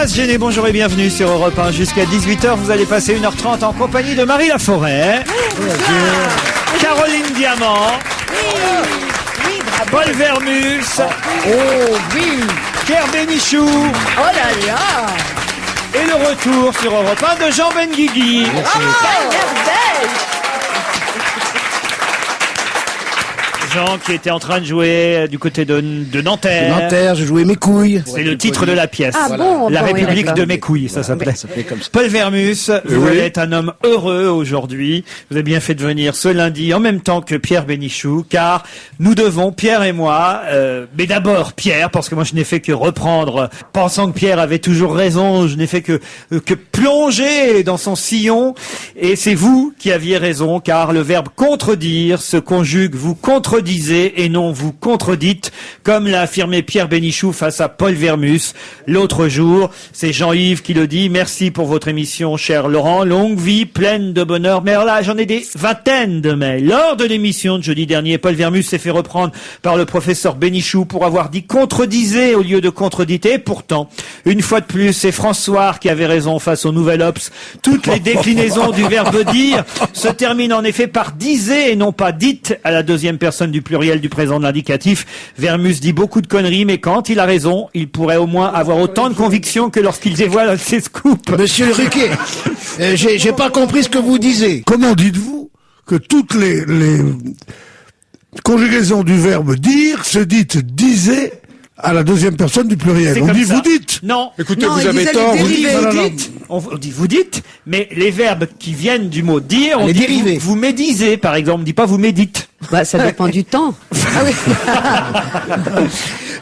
pas se gêner, bonjour et bienvenue sur Europe 1. Jusqu'à 18h, vous allez passer 1h30 en compagnie de Marie Laforêt, Caroline Diamant, Paul Vermus, Pierre Bénichou, et le retour sur Europe 1 de Jean Benguigui. Jean qui était en train de jouer du côté de Nanterre. Nanterre, je jouais mes couilles. C'est le titre de la pièce. Ah bon, La République oui, de mes couilles, ça s'appelait. Ça fait comme ça. Paul Vermus, vous êtes un homme heureux aujourd'hui. Vous avez bien fait de venir ce lundi en même temps que Pierre Bénichou, car nous devons, Pierre et moi, mais d'abord Pierre, parce que moi je n'ai fait que reprendre, pensant que Pierre avait toujours raison, je n'ai fait que plonger dans son sillon, et c'est vous qui aviez raison, car le verbe contredire se conjugue, vous contredisez et non vous contredites, comme l'a affirmé Pierre Bénichou face à Paul Vermus l'autre jour. C'est Jean-Yves qui le dit. Merci pour votre émission, cher Laurent. Longue vie, pleine de bonheur. Mais alors là, j'en ai des vingtaines de mails. Lors de l'émission de jeudi dernier, Paul Vermus s'est fait reprendre par le professeur Bénichou pour avoir dit contredisez au lieu de contrediter. Pourtant, une fois de plus, c'est François qui avait raison face au Nouvel Obs. Toutes les déclinaisons du verbe dire se terminent en effet par disez et non pas dites à la deuxième personne du pluriel du présent de l'indicatif. Vermus dit beaucoup de conneries, mais quand il a raison, il pourrait au moins avoir autant de conviction que lorsqu'il dévoile ses scoops. Monsieur Ruquier, j'ai pas compris ce que vous disiez. Comment dites-vous que toutes les conjugaisons du verbe dire se dites disez à la deuxième personne du pluriel? C'est On comme dit ça. vous dites. Non. Écoutez, Non, vous il avez disait tort. les Vous dites, dérivés. Vous dites, on dit vous dites, mais les verbes qui viennent du mot dire, on Les dit dérivés. vous médisez, par exemple, on dit pas vous médite. Bah, ça dépend du temps.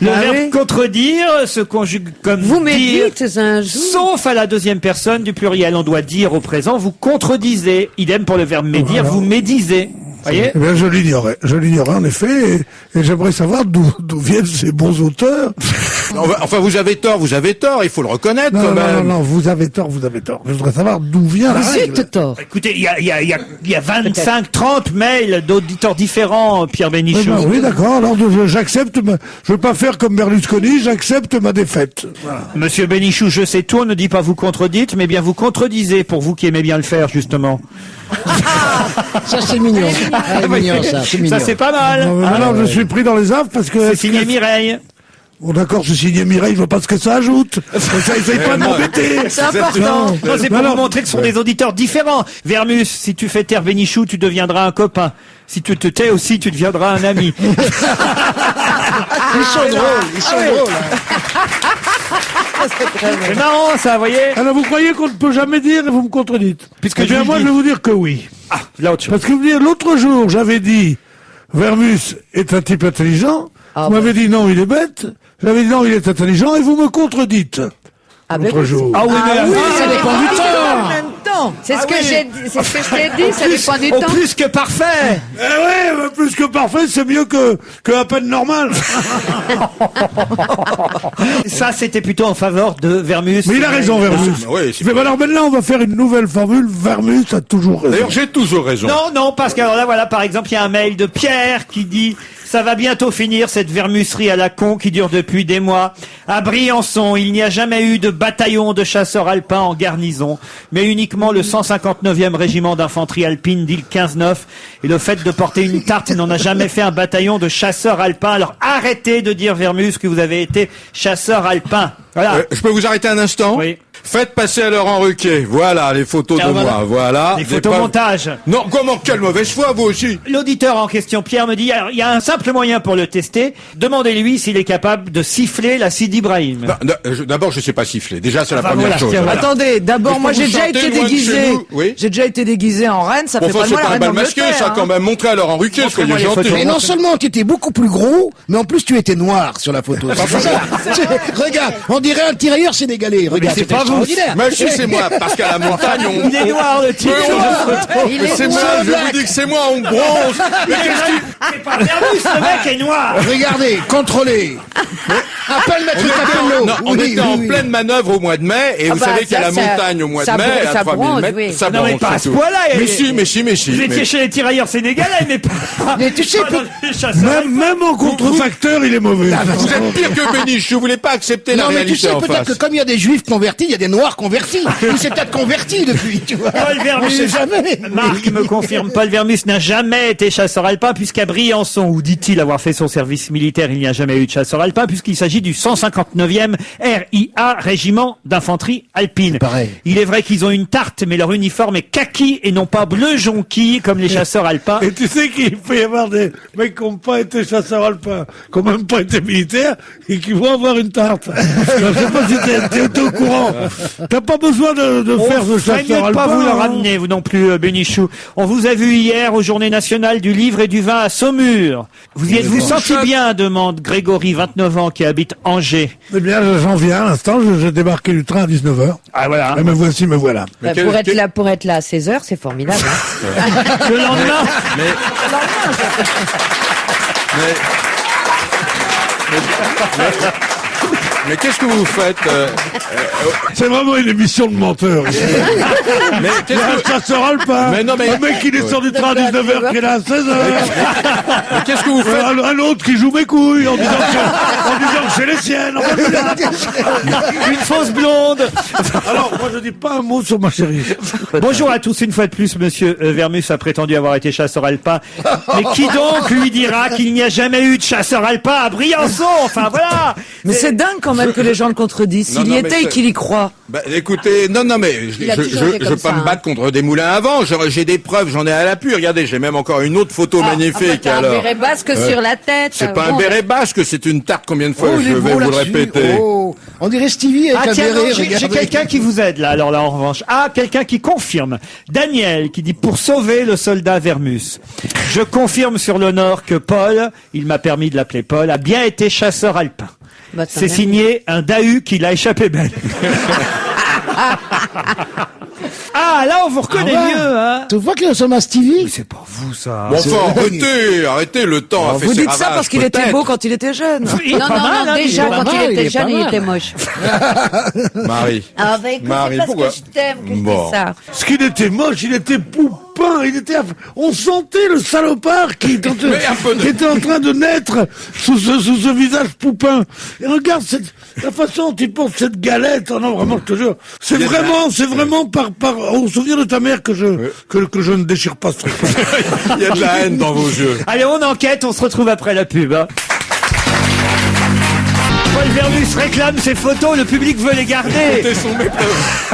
Le Ah verbe oui. contredire se conjugue comme Vous dire, médites un jour. sauf à la deuxième personne du pluriel. On doit dire au présent, vous contredisez. Idem pour le verbe médire, vous médisez. Voyez? Eh bien, je l'ignorais en effet, et j'aimerais savoir d'où viennent ces bons auteurs. Enfin, vous avez tort, il faut le reconnaître quand même. Non, vous avez tort. Je voudrais savoir d'où vient la Vous règle. êtes tort. Écoutez, il y a 25, 30 mails d'auditeurs différents, Pierre Bénichou. Oui, d'accord, alors j'accepte, je veux pas faire comme Berlusconi, j'accepte ma défaite. Voilà. Monsieur Bénichou, je sais tout, on ne dit pas vous contredite, mais bien vous contredisez, pour vous qui aimez bien le faire, justement. Ça, c'est mignon. Ah, c'est mignon, ça, c'est mignon. Ça, c'est pas mal. Non, mais maintenant, je suis pris dans les affres parce que... C'est signé Mireille. Bon, d'accord, c'est signé Mireille, je vois pas ce que ça ajoute. Mais ça essaye pas de m'embêter. C'est important. Non, c'est pour non, vous montrer que ce sont des auditeurs différents. Vermus, si tu fais taire Bénichou, tu deviendras un copain. Si tu te tais aussi, tu deviendras un ami. Ils sont drôles. C'est marrant, ça, vous voyez? Alors, vous croyez qu'on ne peut jamais dire et vous me contredites? Puisque Eh bien, je moi, le je dis. vais vous dire que oui. Ah, là, autre chose. Parce que vous dire, l'autre jour, j'avais dit, Vermus est un type intelligent. Vous m'avez dit non, il est bête. J'avais dit non, il est intelligent et vous me contredites. L'autre jour. Ah oui, mais oui, ah, ça dépend du temps. En même temps. C'est ce Ah que oui. j'ai dit, c'est ce que je t'ai dit, ça dépend du au temps. plus que parfait. Eh ouais, plus que parfait, c'est mieux que à peine normal. Ça, c'était plutôt en faveur de Vermus. Mais il a raison, Vermus. Ah, oui, c'est- Mais alors maintenant, on va faire une nouvelle formule. Vermus a toujours raison. D'ailleurs, j'ai toujours raison. Non, parce que alors là, voilà, par exemple, il y a un mail de Pierre qui dit « Ça va bientôt finir, cette vermusserie à la con qui dure depuis des mois. À Briançon, il n'y a jamais eu de bataillon de chasseurs alpins en garnison, mais uniquement le 159e régiment d'infanterie alpine d'île 15-9. Et le fait de porter une tarte n'en a jamais fait un bataillon de chasseurs alpins. Alors arrêtez de dire, Vermus, que vous avez été chasseur alpin. Voilà. Je peux vous arrêter un instant? Oui. Faites passer à Laurent Ruquier. Voilà les photos Ah, de voilà. moi. Voilà. Les Des photomontages. preuves. Non, comment? Quelle mauvaise foi, vous aussi. L'auditeur en question, Pierre, me dit, alors, il y a un simple moyen pour le tester. Demandez-lui s'il est capable de siffler la Sidi Ibrahim. D'abord, je sais pas siffler. Déjà, c'est la Enfin, première voilà, chose. tiens, voilà. Attendez, d'abord, Mais moi vous j'ai déjà sentez été loin de chez déguisé. vous, oui. J'ai déjà été déguisé en reine, ça Bon, fait enfin, pas de c'est moi la pas un reine bal masqué, d'Angleterre. ça, quand même. Montrez à Laurent Ruquier, soyez Montrez-moi les gentil. photos. Et non seulement tu étais beaucoup plus gros, mais en plus tu étais noir sur la photo. C'est ça. Regarde, on dirait un tirailleur sénégalais. Mais Regarde. c'est pas vous. extraordinaire. Mais si, c'est moi, parce qu'à la montagne, on... Il est noir, le type. Mais c'est moi, je vous dis que c'est moi, on bronze. Mais qu'est-ce qui... C'est pas Vermus, le mec est noir. Regardez, contrôlez. Appelle Maître Capello. Non, on était en pleine manœuvre au mois de mai, et vous bah, savez qu'il y a ça, la ça- montagne au mois de ça mai, bronze, à ça 3000 bronze, mètres, oui. ça Non, mais bronze, pas à c'est ce tout. point-là. Mais si. Vous étiez chez les tirailleurs sénégalais, mais pas... Mais tu sais pas que- dans les chasseurs. Même en contrefacteur, il est mauvais. Vous êtes pire que Béniche, vous voulez pas accepter la Non, mais tu réalité sais en peut-être face. que comme il y a des juifs convertis, il y a des noirs convertis. Il s'est peut-être converti depuis, tu vois. Paul On Vermus, sait jamais. Marc me confirme, Paul Vermus n'a jamais été chasseur alpin puisqu'à Briançon, où dit-il avoir fait son service militaire, il n'y a jamais eu de chasseur alpin puisqu'il s'agit du 159e RIA, régiment d'infanterie alpine. pareil. Il est vrai qu'ils ont une tarte, mais leur uniforme est kaki et non pas bleu jonquille comme les chasseurs alpins. Et tu sais qu'il peut y avoir des mecs qui n'ont pas été chasseurs alpins, qui n'ont même pas été militaires, et qui vont avoir une tarte. Je sais pas si t'es au courant. T'as pas besoin de faire ce Ferait mieux chasseur de pas alpin. vous le hein. ramener, vous non plus, Bénichou. On vous a vu hier aux Journées nationales du livre et du vin à Saumur. Vous y êtes-vous senti bien, demande Grégory, 29 ans, qui habite Angers. Eh bien, j'en viens à l'instant, j'ai débarqué du train à 19h. Ah voilà. Et me voici, me voilà. Mais Pour être là à 16h, c'est formidable. Hein. Le lendemain, Mais qu'est-ce que vous faites C'est vraiment une émission de menteurs. Mais Il y a un chasseur alpin. Mais non, mais- Un mec qui descend du train à 19h, qui est là à 16h. Mais qu'est-ce que vous faites Un autre qui joue mes couilles en disant que c'est les siennes. une fausse blonde. Alors, moi, je dis pas un mot sur ma chérie. Bonjour à tous, une fois de plus, monsieur Vermus a prétendu avoir été chasseur alpin. Mais qui donc lui dira qu'il n'y a jamais eu de chasseur alpin à Briançon? Enfin, voilà. Mais c'est dingue quand même que les gens le contredisent. Non, S'il y non, mais était et c'est- qu'il y croit. Bah, écoutez, non, mais Il a je toujours été veux comme pas ça, me hein. battre contre des moulins à vent. J'ai des preuves, j'en ai à l'appui. Regardez, j'ai même encore une autre photo magnifique. T'as un alors, béret basque sur la tête. c'est pas un Bon, béret basque, c'est une tarte. Combien de fois Oh, il je est vais beau vous le là-dessus. répéter Oh, on dirait Stevie avec Ah un tiens, non, béret, j'ai regardez. quelqu'un qui vous aide là, alors là en revanche. Ah, quelqu'un qui confirme. Daniel qui dit pour sauver le soldat Vermus. Je confirme sur l'honneur que Paul, il m'a permis de l'appeler Paul, a bien été chasseur alpin. bah, ça C'est m'a- signé un Dahu qui l'a échappé belle. Ah, là on vous reconnaît Ah ouais. mieux, hein. Tu vois qu'il ressemble à Stevie? C'est pas vous ça. Bon, enfin, arrêtez, le temps a fait Vous ses dites ça ravages, parce qu'il était peut-être. beau quand il était jeune. Il est Non, pas non, mal, non, hein, déjà, il est quand pas il mal. était est jeune, pas il mal. était moche. Marie. Ah, bah écoute, Marie, c'est parce pourquoi que je t'aime que je Bon. dis ça. Ce qu'il était moche, il était poupin, on sentait le salopard qui était, Mais un peu de- qui était en train de naître sous ce visage poupin. Et regarde la façon dont il porte cette galette. Oh non, vraiment, je te jure. C'est Il y a de vraiment par au souvenir de ta mère que je ne déchire pas ce truc. Il y a de la haine dans vos yeux. Allez, on enquête, on se retrouve après la pub. Hein. Paul Vermus réclame ses photos, le public veut les garder. Écoutez,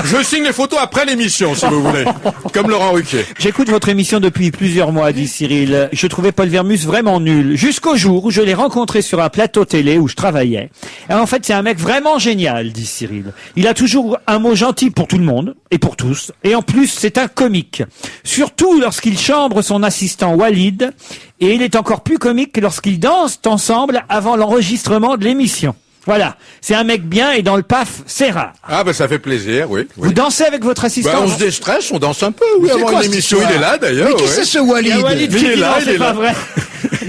je signe les photos après l'émission, si vous voulez. Comme Laurent Ruquier. J'écoute votre émission depuis plusieurs mois, dit Cyril. Je trouvais Paul Vermus vraiment nul. Jusqu'au jour où je l'ai rencontré sur un plateau télé où je travaillais. Et en fait, c'est un mec vraiment génial, dit Cyril. Il a toujours un mot gentil pour tout le monde et pour tous. Et en plus, c'est un comique. Surtout lorsqu'il chambre son assistant Walid. Et il est encore plus comique lorsqu'ils dansent ensemble avant l'enregistrement de l'émission. Voilà. C'est un mec bien et dans le PAF, c'est rare. Ah, ça fait plaisir, oui. Vous dansez avec votre assistant? On se déstresse, on danse un peu, oui, C'est avant quoi une cette émission. histoire Il est là, d'ailleurs. Mais qui ouais. c'est ce Il y Walid? a Walid Il qui est dit là, non, il c'est est pas là. vrai.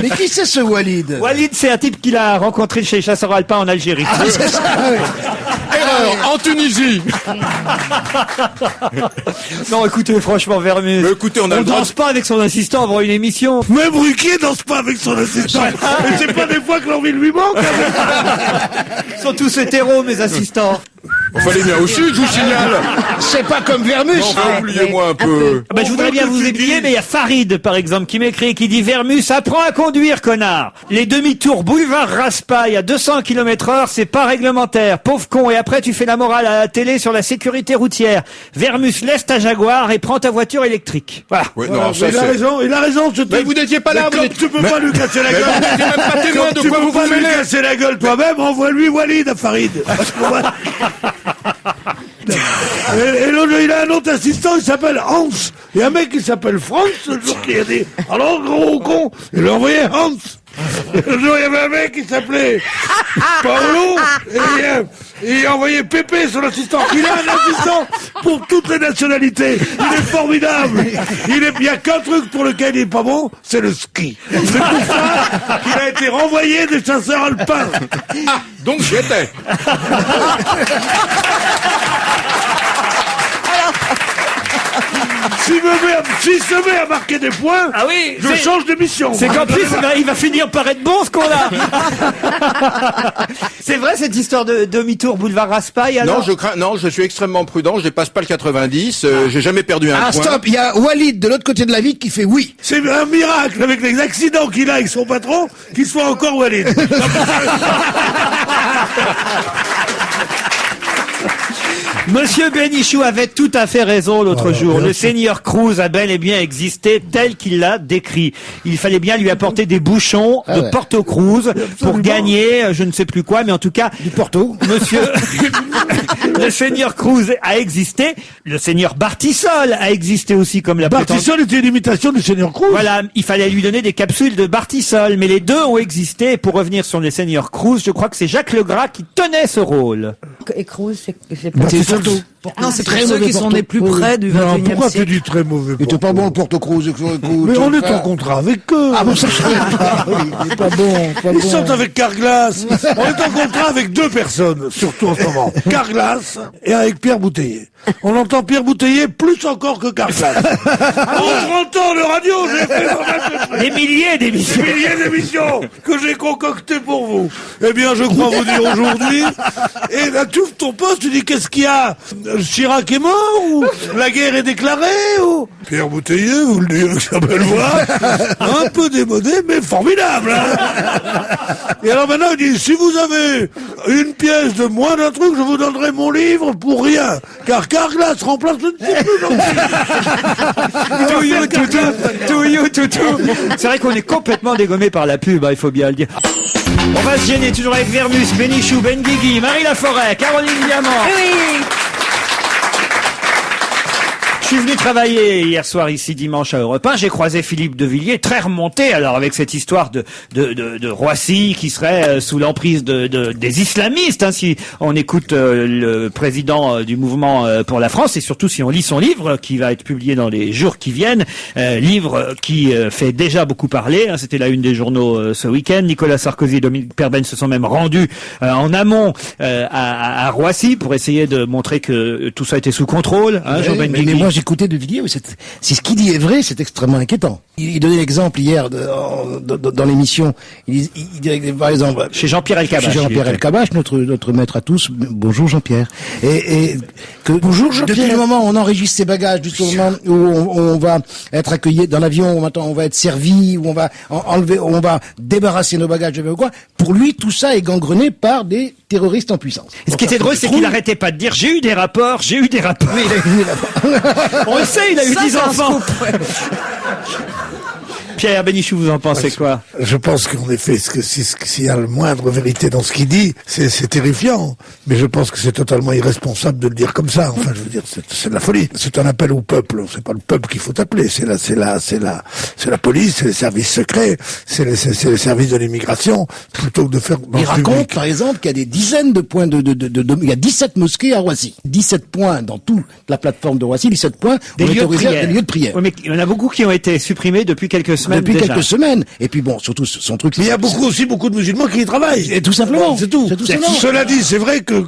Mais qui c'est ce Walid? Walid, c'est un type qu'il a rencontré chez les chasseurs alpins en Algérie. Ah, c'est ça, oui. Erreur, en Tunisie. Non, écoutez, franchement, Vermus. Mais écoutez, on a le droit danse pas avec son assistant avant une émission. Même Ruquier danse pas avec son assistant. Et c'est pas des fois que l'envie lui manque. Ils sont tous hétéros, mes assistants. Enfin, les miens aussi, je vous signale. C'est pas comme Vermus. Enfin, oubliez-moi un un peu. peu. Ah bah, je voudrais bien vous aiguiller, mais il y a Farid, par exemple, qui m'écrit et qui dit Vermus, apprends à conduire, connard. Les demi-tours boulevard Raspail à 200 km/h, c'est pas réglementaire. Pauvre con. Et après, tu fais la morale à la télé sur la sécurité routière. Vermus, laisse ta Jaguar et prends ta voiture électrique. Voilà. Oui, Voilà, non, ça, il a c'est... raison, ce Mais type. vous n'étiez pas là, Mais comme tu peux pas lui casser la Mais gueule. vous n'étiez même pas témoin de Tu quoi peux vous pas vous lui mêlez. casser la gueule toi-même, envoie-lui Walid à Farid. Parce que moi- Et l'autre, il a un autre assistant, il s'appelle Hans. Il y a un mec qui s'appelle Franz, le jour qui a dit, alors gros con, il lui a envoyé Hans. Un jour, il y avait un mec qui s'appelait Paolo, et il a envoyé Pépé, son assistant. Il a un assistant pour toutes les nationalités. Il est formidable. Il y a qu'un truc pour lequel il est pas bon, c'est le ski. C'est pour ça qu'il a été renvoyé des chasseurs alpins. Ah, donc j'y étais. S'il se met à marquer des points, Ah oui, je change de mission. C'est qu'en plus, il va finir par être bon, ce qu'on a. C'est vrai, cette histoire de demi-tour boulevard Raspail, alors? Non, je suis extrêmement prudent, je dépasse pas le 90, j'ai jamais perdu un Ah, point. stop, il y a Walid de l'autre côté de la ville qui fait oui. C'est un miracle avec les accidents qu'il a avec son patron qu'il soit encore Walid. Monsieur Bénichou avait tout à fait raison l'autre jour. Le seigneur Cruz a bel et bien existé tel qu'il l'a décrit. Il fallait bien lui apporter des bouchons de Porto Cruz pour gagner, je ne sais plus quoi, mais en tout cas, Du Porto. monsieur, le seigneur Cruz a existé. Le seigneur Bartisol a existé aussi comme la prétendue. Bartisol était une imitation du seigneur Cruz. Voilà, il fallait lui donner des capsules de Bartisol, mais les deux ont existé. Et pour revenir sur les seigneurs Cruz, je crois que c'est Jacques Legras qui tenait ce rôle. Et Cruz, c'est Porto. Non, c'est Très pour ceux mauvais qui sont Porto. nés plus près du Non, 21e pourquoi tu siècle. dis très mauvais? Il était pas bon le Porto Cruz. Mais on est en contrat avec eux. Ah bon, ça je savais pas. Oui, il est pas bon, pas Ils bon. sont avec Carglass. On est en contrat avec deux personnes, surtout en ce moment. Carglass et avec Pierre Bouteiller. On entend Pierre Bouteiller plus encore que Carglass. En 30 ans de radio, j'ai fait quand même Des milliers d'émissions. des milliers d'émissions que j'ai concoctées pour vous. Eh bien, je crois vous dire aujourd'hui, et là, tu ouvres ton poste, tu dis qu'est-ce qu'il y a? Chirac est mort, ou la guerre est déclarée, ou... Pierre Bouteiller, vous le dites avec sa belle voix, un peu démodé, mais formidable, hein. Et alors maintenant, il dit, si vous avez une pièce de moins d'un truc, je vous donnerai mon livre pour rien. Car Carglass remplace le Toutou. C'est vrai qu'on est complètement dégommé par la pub, hein, il faut bien le dire. On va se gêner toujours avec Vermus, Bénichou, Benguigui, Marie Laforêt, Caroline Diamant. Je suis venu travailler hier soir ici dimanche à Europe 1. J'ai croisé Philippe de Villiers, très remonté alors avec cette histoire de Roissy qui serait sous l'emprise des islamistes. Hein, si on écoute le président du mouvement pour la France et surtout si on lit son livre qui va être publié dans les jours qui viennent, livre qui fait déjà beaucoup parler. Hein, c'était la une des journaux ce week-end. Nicolas Sarkozy et Dominique Perben se sont même rendus en amont à Roissy pour essayer de montrer que tout ça était sous contrôle. Hein, Jean mais Benguigui. moi j'écoutais de Villiers, si ce qu'il dit est vrai, c'est extrêmement inquiétant. Il donnait l'exemple hier dans l'émission. Il disait par exemple Chez Jean-Pierre Elkabbach. Chez Jean-Pierre Elkabbach, notre maître à tous. Bonjour Jean-Pierre. Et que bonjour Jean-Pierre. Depuis le moment où on enregistre ses bagages, jusqu'au moment où on va être accueilli dans l'avion, où maintenant on va être servi, où on va enlever, où on va débarrasser nos bagages, quoi. Pour lui, tout ça est gangrené par des terroristes en puissance. Et ce qui était drôle, c'est qu'il arrêtait pas de dire j'ai eu des rapports. Oui, il a eu des rapports. On le sait, il a eu Ça, 10 c'est un enfants. Pierre Bénichou, vous en pensez quoi? Je pense qu'en effet, s'il y a le moindre vérité dans ce qu'il dit, c'est terrifiant. Mais je pense que c'est totalement irresponsable de le dire comme ça. Enfin, je veux dire, c'est de la folie. C'est un appel au peuple. C'est pas le peuple qu'il faut appeler. C'est la police, c'est les services secrets, c'est les services de l'immigration, plutôt que de faire. Il raconte, par exemple, qu'il y a des dizaines de points il y a 17 mosquées à Roissy. 17 points dans toute la plateforme de Roissy, 17 points Des lieux de prière. Oui, mais il y en a beaucoup qui ont été supprimés depuis quelques semaines Depuis déjà. quelques semaines. Et puis bon, surtout son truc. Mais il y a beaucoup de musulmans qui y travaillent. Et tout simplement. C'est tout. simplement. Cela dit, c'est vrai que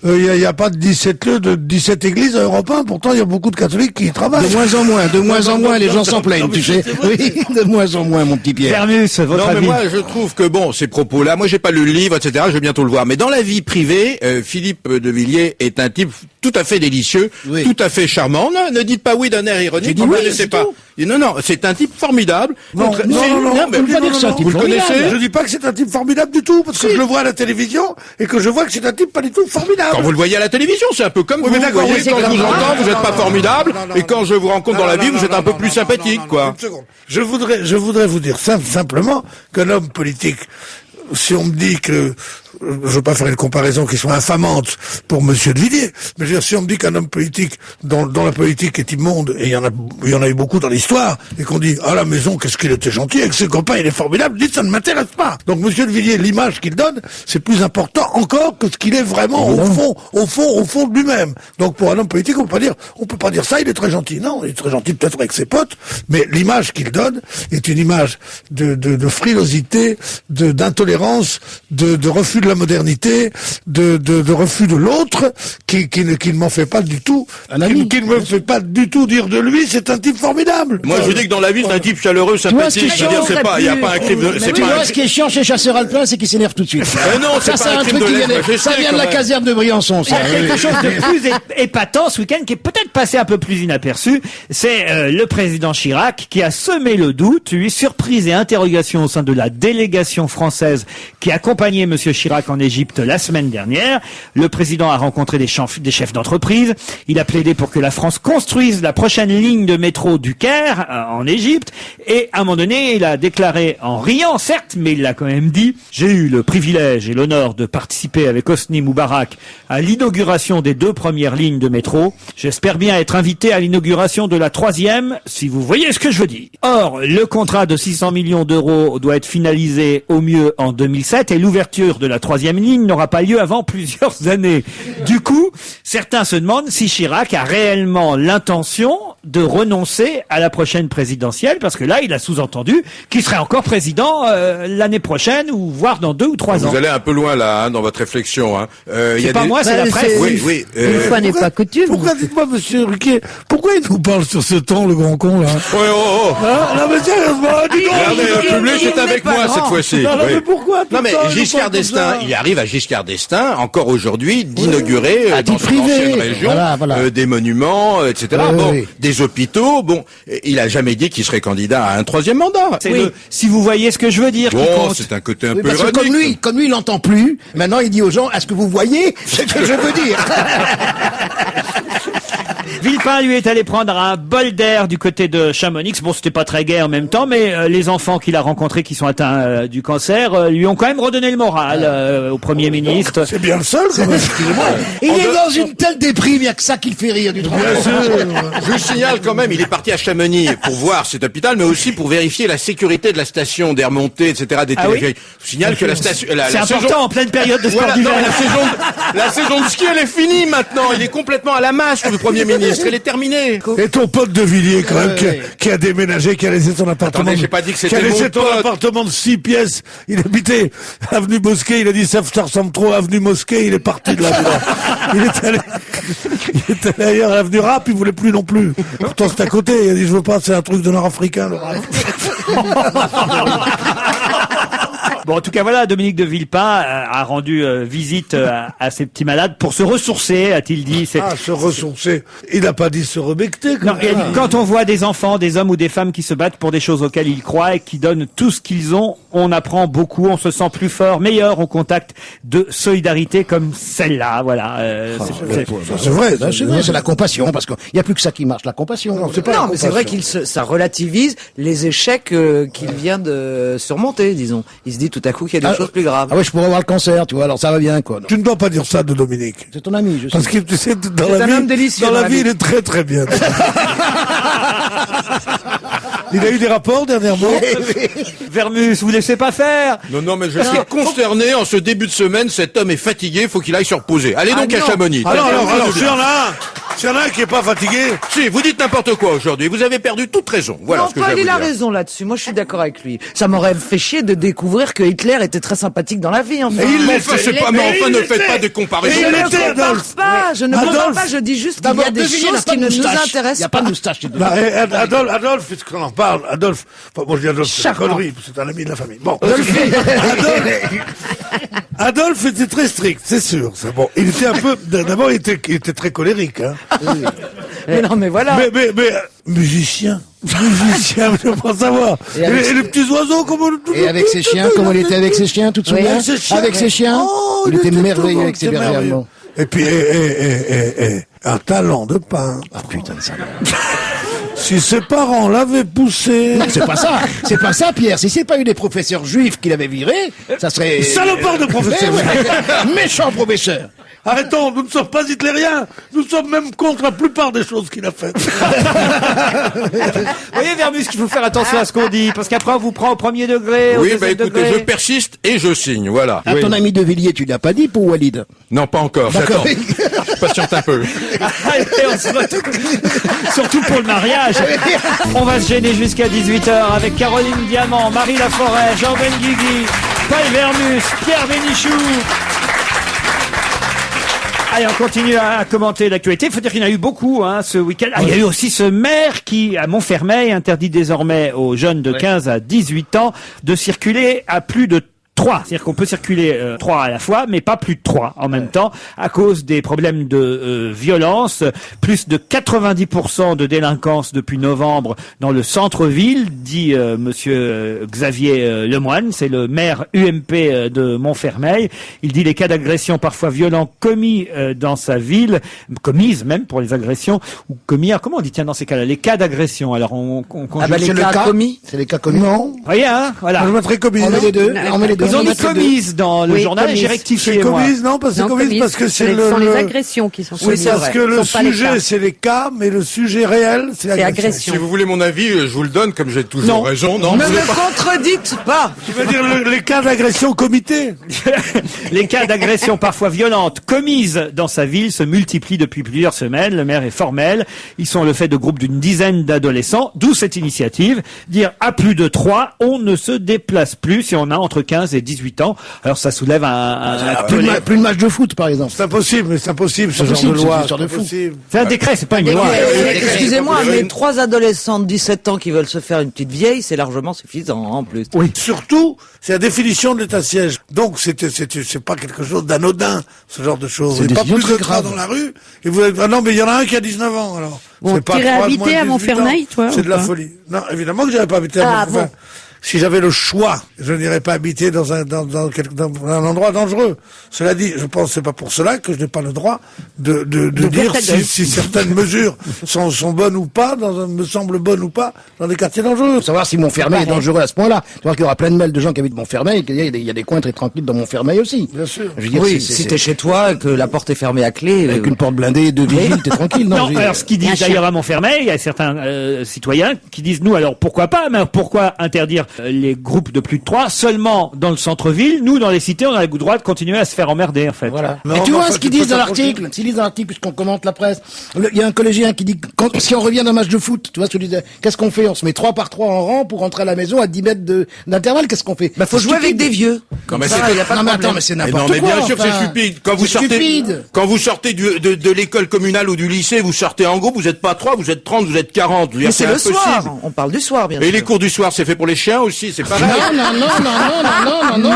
il y a pas de 17 lieux, de 17 églises à Europe 1. Pourtant, il y a beaucoup de catholiques qui y travaillent. De moins en moins, les gens s'en plaignent, tu sais. Oui, de moins en moins, mon petit Pierre. Vermus, votre Non, mais avis? moi, je trouve que bon, ces propos-là, moi, j'ai pas lu le livre, etc. Je vais bientôt le voir. Mais dans la vie privée, Philippe de Villiers est un type tout à fait délicieux, Oui. tout à fait charmant. Ne dites pas oui d'un air ironique. J'ai dit vous oui, ne connaissez c'est pas. tout. Non, c'est un type formidable. Non, Contre- non, c'est- non, non, mais- on peut pas dire ça, non, type vous le formidable. connaissez Je dis pas que c'est un type formidable du tout, parce que je le vois à la télévision, et que je vois que c'est un type pas du tout formidable. Quand vous le voyez à la télévision, c'est un peu comme Oui, vous. mais d'accord, Vous voyez, oui, quand je vous non, entends, non, vous n'êtes pas non, formidable, non, non, et quand je vous rencontre dans la vie, vous êtes un peu plus sympathique, quoi. Une seconde. Je voudrais vous dire simplement qu'un homme politique, si on me dit que je veux pas faire une comparaison qui soit infamante pour Monsieur de Villiers, mais je veux dire, si on me dit qu'un homme politique, dont la politique est immonde, et il y en a eu beaucoup dans l'histoire, et qu'on dit, à la maison, qu'est-ce qu'il était gentil, avec ses copains, il est formidable, dites, ça ne m'intéresse pas. Donc Monsieur de Villiers, l'image qu'il donne, c'est plus important encore que ce qu'il est vraiment au fond de lui-même. Donc pour un homme politique, on peut pas dire ça, il est très gentil. Non, il est très gentil peut-être avec ses potes, mais l'image qu'il donne est une image de frilosité, d'intolérance, de refus de la modernité, de refus de l'autre, qui ne m'en fait pas du tout, qui ne me fait pas du tout dire de lui, c'est un type formidable. Moi, je dis que dans la vie, c'est un type chaleureux, sympathique. Je veux dire, il y a pas un crime de, Tu vois, ce qui est chiant chez Chasseur Alpin, c'est qu'il s'énerve tout de suite. Non, ça, c'est un truc qui vient de la caserne de Briançon, ça. Quelque chose de plus épatant ce week-end, qui est peut-être passé un peu plus inaperçu, c'est le président Chirac qui a semé le doute, lui, surprise et interrogation au sein de la délégation française qui accompagnait Monsieur Chirac en Égypte la semaine dernière. Le président a rencontré des chefs d'entreprise. Il a plaidé pour que la France construise la prochaine ligne de métro du Caire en Égypte. Et à un moment donné, il a déclaré en riant, certes, mais il l'a quand même dit, j'ai eu le privilège et l'honneur de participer avec Hosni Moubarak à l'inauguration des 2 premières lignes de métro. J'espère bien être invité à l'inauguration de la 3e, si vous voyez ce que je veux dire. Or, le contrat de 600 millions d'euros doit être finalisé au mieux en 2007 et l'ouverture de la 3e ligne n'aura pas lieu avant plusieurs années. Du coup, certains se demandent si Chirac a réellement l'intention de renoncer à la prochaine présidentielle, parce que là, il a sous-entendu qu'il serait encore président l'année prochaine, ou voire dans 2 ou 3 ans. Vous allez un peu loin là, dans votre réflexion. C'est pas moi, c'est la presse. Oui. Une fois n'est pas coutume. Pourquoi, dites-moi, Monsieur Ruquier, pourquoi il nous parle sur ce ton, le grand con, là? Hein? Non, mais sérieusement, dis donc. Regardez, le public est avec moi cette fois-ci. Non, mais pourquoi? Non, mais Giscard d'Estaing, il arrive à Giscard d'Estaing, encore aujourd'hui, d'inaugurer dans son ancienne région des monuments, etc. Des hôpitaux. Bon, il a jamais dit qu'il serait candidat à un 3e mandat. Si vous voyez ce que je veux dire. C'est un côté un peu parce ironique. que comme lui, il n'entend plus. Maintenant, il dit aux gens, est-ce que vous voyez ce que je veux dire? Villepin, lui, est allé prendre un bol d'air du côté de Chamonix. Bon, c'était pas très gai en même temps, mais les enfants qu'il a rencontrés qui sont atteints du cancer lui ont quand même redonné le moral au Premier ministre. C'est bien le seul, quand même. Excusez-moi. Il est dans une telle déprime, il n'y a que ça qui le fait rire du truc. Je vous signale quand même, il est parti à Chamonix pour voir cet hôpital, mais aussi pour vérifier la sécurité de la station, des remontées, etc., des téléphériques. Je vous signale que la station... C'est important en pleine période de sport d'hiver. La saison de ski, elle est finie maintenant. Il est complètement à la masse, le Premier ministre. Elle est terminée. Et ton pote de Villiers, quand même, qui a déménagé, qui a laissé son appartement. Attendez, j'ai pas dit que c'était qui a laissé mon ton pote. appartement de 6 pièces. Il habitait avenue Mosquée. Il a dit ça ressemble trop à avenue Mosquée. Il est parti de là. Il est allé ailleurs à l'avenue Rapp. Il voulait plus non plus. Pourtant, c'est à côté. Il a dit, je veux pas, c'est un truc de nord-africain, le Rapp. Bon, en tout cas, voilà, Dominique de Villepin a rendu visite à ces petits malades pour se ressourcer, a-t-il dit. Se ressourcer. Il n'a pas dit se rebecter. Non, quand on voit des enfants, des hommes ou des femmes qui se battent pour des choses auxquelles ils croient et qui donnent tout ce qu'ils ont, on apprend beaucoup, on se sent plus fort, meilleur au contact de solidarité comme celle-là. Voilà. C'est vrai, c'est la compassion, parce qu'il n'y a plus que ça qui marche, la compassion. Non, mais c'est vrai ça relativise les échecs qu'il vient de surmonter, disons. Il se dit tout à coup qu'il y a des choses plus graves. Ah ouais, je pourrais avoir le cancer, tu vois, alors ça va bien, quoi. Tu ne dois pas dire ça de Dominique. C'est ton ami, je sais. Parce que tu sais, dans C'est un homme délicieux, dans la dans vie, la il est très très bien. Il a eu des rapports dernièrement. Vermus, vous laissez pas faire. Non, mais je suis consterné. En ce début de semaine, cet homme est fatigué. Faut qu'il aille se reposer. Allez donc à Chamonix. Alors, s'il y en a un qui est pas fatigué. Si, vous dites n'importe quoi aujourd'hui. Vous avez perdu toute raison. Voilà non, ce que je vais Paul, vous il a dire. raison là-dessus. Moi, je suis d'accord avec lui. Ça m'aurait fait chier de découvrir que Hitler était très sympathique dans la vie, enfin. Mais enfin, ne faites pas de comparaison. Je ne comme ça. compare pas. Je ne compare pas. Je dis juste qu'il y a des chiffres qui ne nous intéressent Il n'y a pas. pas de moustache. Adolphe, puisqu'on en parle, Adolphe, enfin, moi je dis Adolphe, c'est une connerie, c'est un ami de la famille. Bon. Adolphe était très strict, c'est sûr. C'est bon. Il était un peu, d'abord, il était très colérique, hein. Mais non, mais voilà. Mais, musicien, je veux pas savoir. Et les petits oiseaux, comment Et avec ses chiens, comment il était avec ses chiens, tu te souviens? Avec ses chiens. Oh, Il était merveilleux avec ses bergers allemands. Et puis, un talent de peintre. Ah putain de ça. Si ses parents l'avaient poussé... Non, c'est pas ça. C'est pas ça, Pierre. Si c'est pas eu des professeurs juifs qui l'avaient viré, ça serait... Salopard de professeur. Méchant professeur. Arrêtons, nous ne sommes pas hitlériens. Nous sommes même contre la plupart des choses qu'il a faites. Vous voyez, Vermus, qu'il faut faire attention à ce qu'on dit, parce qu'après on vous prend au premier degré, au Oui, deuxième écoutez, degré. je persiste et je signe, voilà. À ton ami de Villiers, tu l'as pas dit pour Walid? Non, pas encore, D'accord. j'attends. Je patiente un peu. Allez, on se retrouve. Surtout pour le mariage. On va se gêner jusqu'à 18h avec Caroline Diamant, Marie Laforêt, Jean Benguigui, Paul Vermus, Pierre Bénichou. Allez, on continue à commenter l'actualité. Il faut dire qu'il y en a eu beaucoup ce week-end. Il y a eu aussi ce maire qui, à Montfermeil, interdit désormais aux jeunes de 15 à 18 ans de circuler à plus de 3. C'est-à-dire qu'on peut circuler 3 à la fois, mais pas plus de 3 en même temps, à cause des problèmes de violence. Plus de 90% de délinquance depuis novembre dans le centre-ville, dit monsieur Xavier Lemoine, c'est le maire UMP de Montfermeil. Il dit les cas d'agression parfois violents commis dans sa ville, commises même pour les agressions, ou commis, alors comment on dit tiens dans ces cas-là, les cas d'agression, alors on les cas commis. C'est les cas commis. Non. Vous voyez, voilà. Je mettrais commis. On met les deux. On met les deux. Ils ont mis commise dans le journal et j'ai rectifié, C'est moi. commise, non, parce que c'est commise parce que c'est Ce sont les agressions qui sont Oui, parce que le Ce sont pas les sujet, cas. c'est les cas, mais le sujet réel, c'est l'agression. agression. Si vous voulez mon avis, je vous le donne, comme j'ai toujours raison. Non, Ne vous me voulez pas. contredites pas. Tu veux dire les cas d'agression comité? Les cas d'agression parfois violentes commises dans sa ville se multiplient depuis plusieurs semaines. Le maire est formel. Ils sont le fait de groupes d'une dizaine d'adolescents, d'où cette initiative. Dire à plus de 3, on ne se déplace plus si on a entre 15 et 18 ans. Alors ça soulève Plus de match de foot, par exemple. C'est impossible, mais c'est impossible, ce genre impossible, de c'est loi. une histoire de C'est fou. impossible. C'est un décret, c'est pas une loi. Excusez-moi, mais 3 adolescents de 17 ans qui veulent se faire une petite vieille, c'est largement suffisant en plus. Oui. Surtout, c'est la définition de l'état-siège. Donc, c'est pas quelque chose d'anodin, ce genre de choses. C'est Vous une n'avez pas décision plus de très 3 grave. dans la rue, et vous avez, ah non, mais il y en a un qui a 19 ans, alors. Bon, C'est pas t'irais 3 de habiter moins de à 18 Montfermeil, ans. toi, C'est ou de la pas folie. Non, évidemment que j'irais pas habiter à Montfermeil. Si j'avais le choix, je n'irais pas habiter dans un endroit dangereux. Cela dit, je pense que c'est pas pour cela que je n'ai pas le droit de dire si certaines mesures sont bonnes ou pas, me semblent bonnes ou pas, dans des quartiers dangereux. Faut savoir si Montfermeil est dangereux à ce point-là. Tu vois qu'il y aura plein de mails de gens qui habitent Montfermeil, il y a des coins très tranquilles dans Montfermeil aussi. Bien sûr. Je veux dire, Oui, si t'es chez toi et que la porte est fermée à clé. avec une porte blindée, 2 vigiles, t'es tranquille. Non, je veux alors dire, ce qu'ils disent d'ailleurs à Montfermeil, il y a certains citoyens qui disent nous alors pourquoi pas, mais alors, pourquoi interdire les groupes de plus de 3 seulement dans le centre-ville? Nous dans les cités on a le droit de continuer à se faire emmerder en fait. Voilà. Non, Et tu mais vois enfin, ce qu'ils tu disent peux dans t'approcher. l'article, s'ils lisent dans l'article, puisqu'on commente la presse, il y a un collégien qui dit, si on revient d'un match de foot, tu vois ce que je disais, qu'est-ce qu'on fait? On se met 3 par 3 en rang pour rentrer à la maison à 10 mètres d'intervalle, qu'est-ce qu'on fait? Bah, faut C'est jouer avec stupide. des vieux. Non, mais Ça, c'est- y a pas de Non mais problème. attends, mais c'est Mais n'importe non, mais quoi. bien sûr, enfin. c'est stupide. Quand vous C'est sortez, stupide. quand vous sortez de l'école communale ou du lycée, vous sortez en groupe, vous êtes pas 3, vous êtes 30, vous êtes 40. Je veux dire, Mais c'est le impossible. soir. On parle du soir, bien sûr. Et les cours du soir, c'est fait pour les chiens aussi, c'est pareil. Non.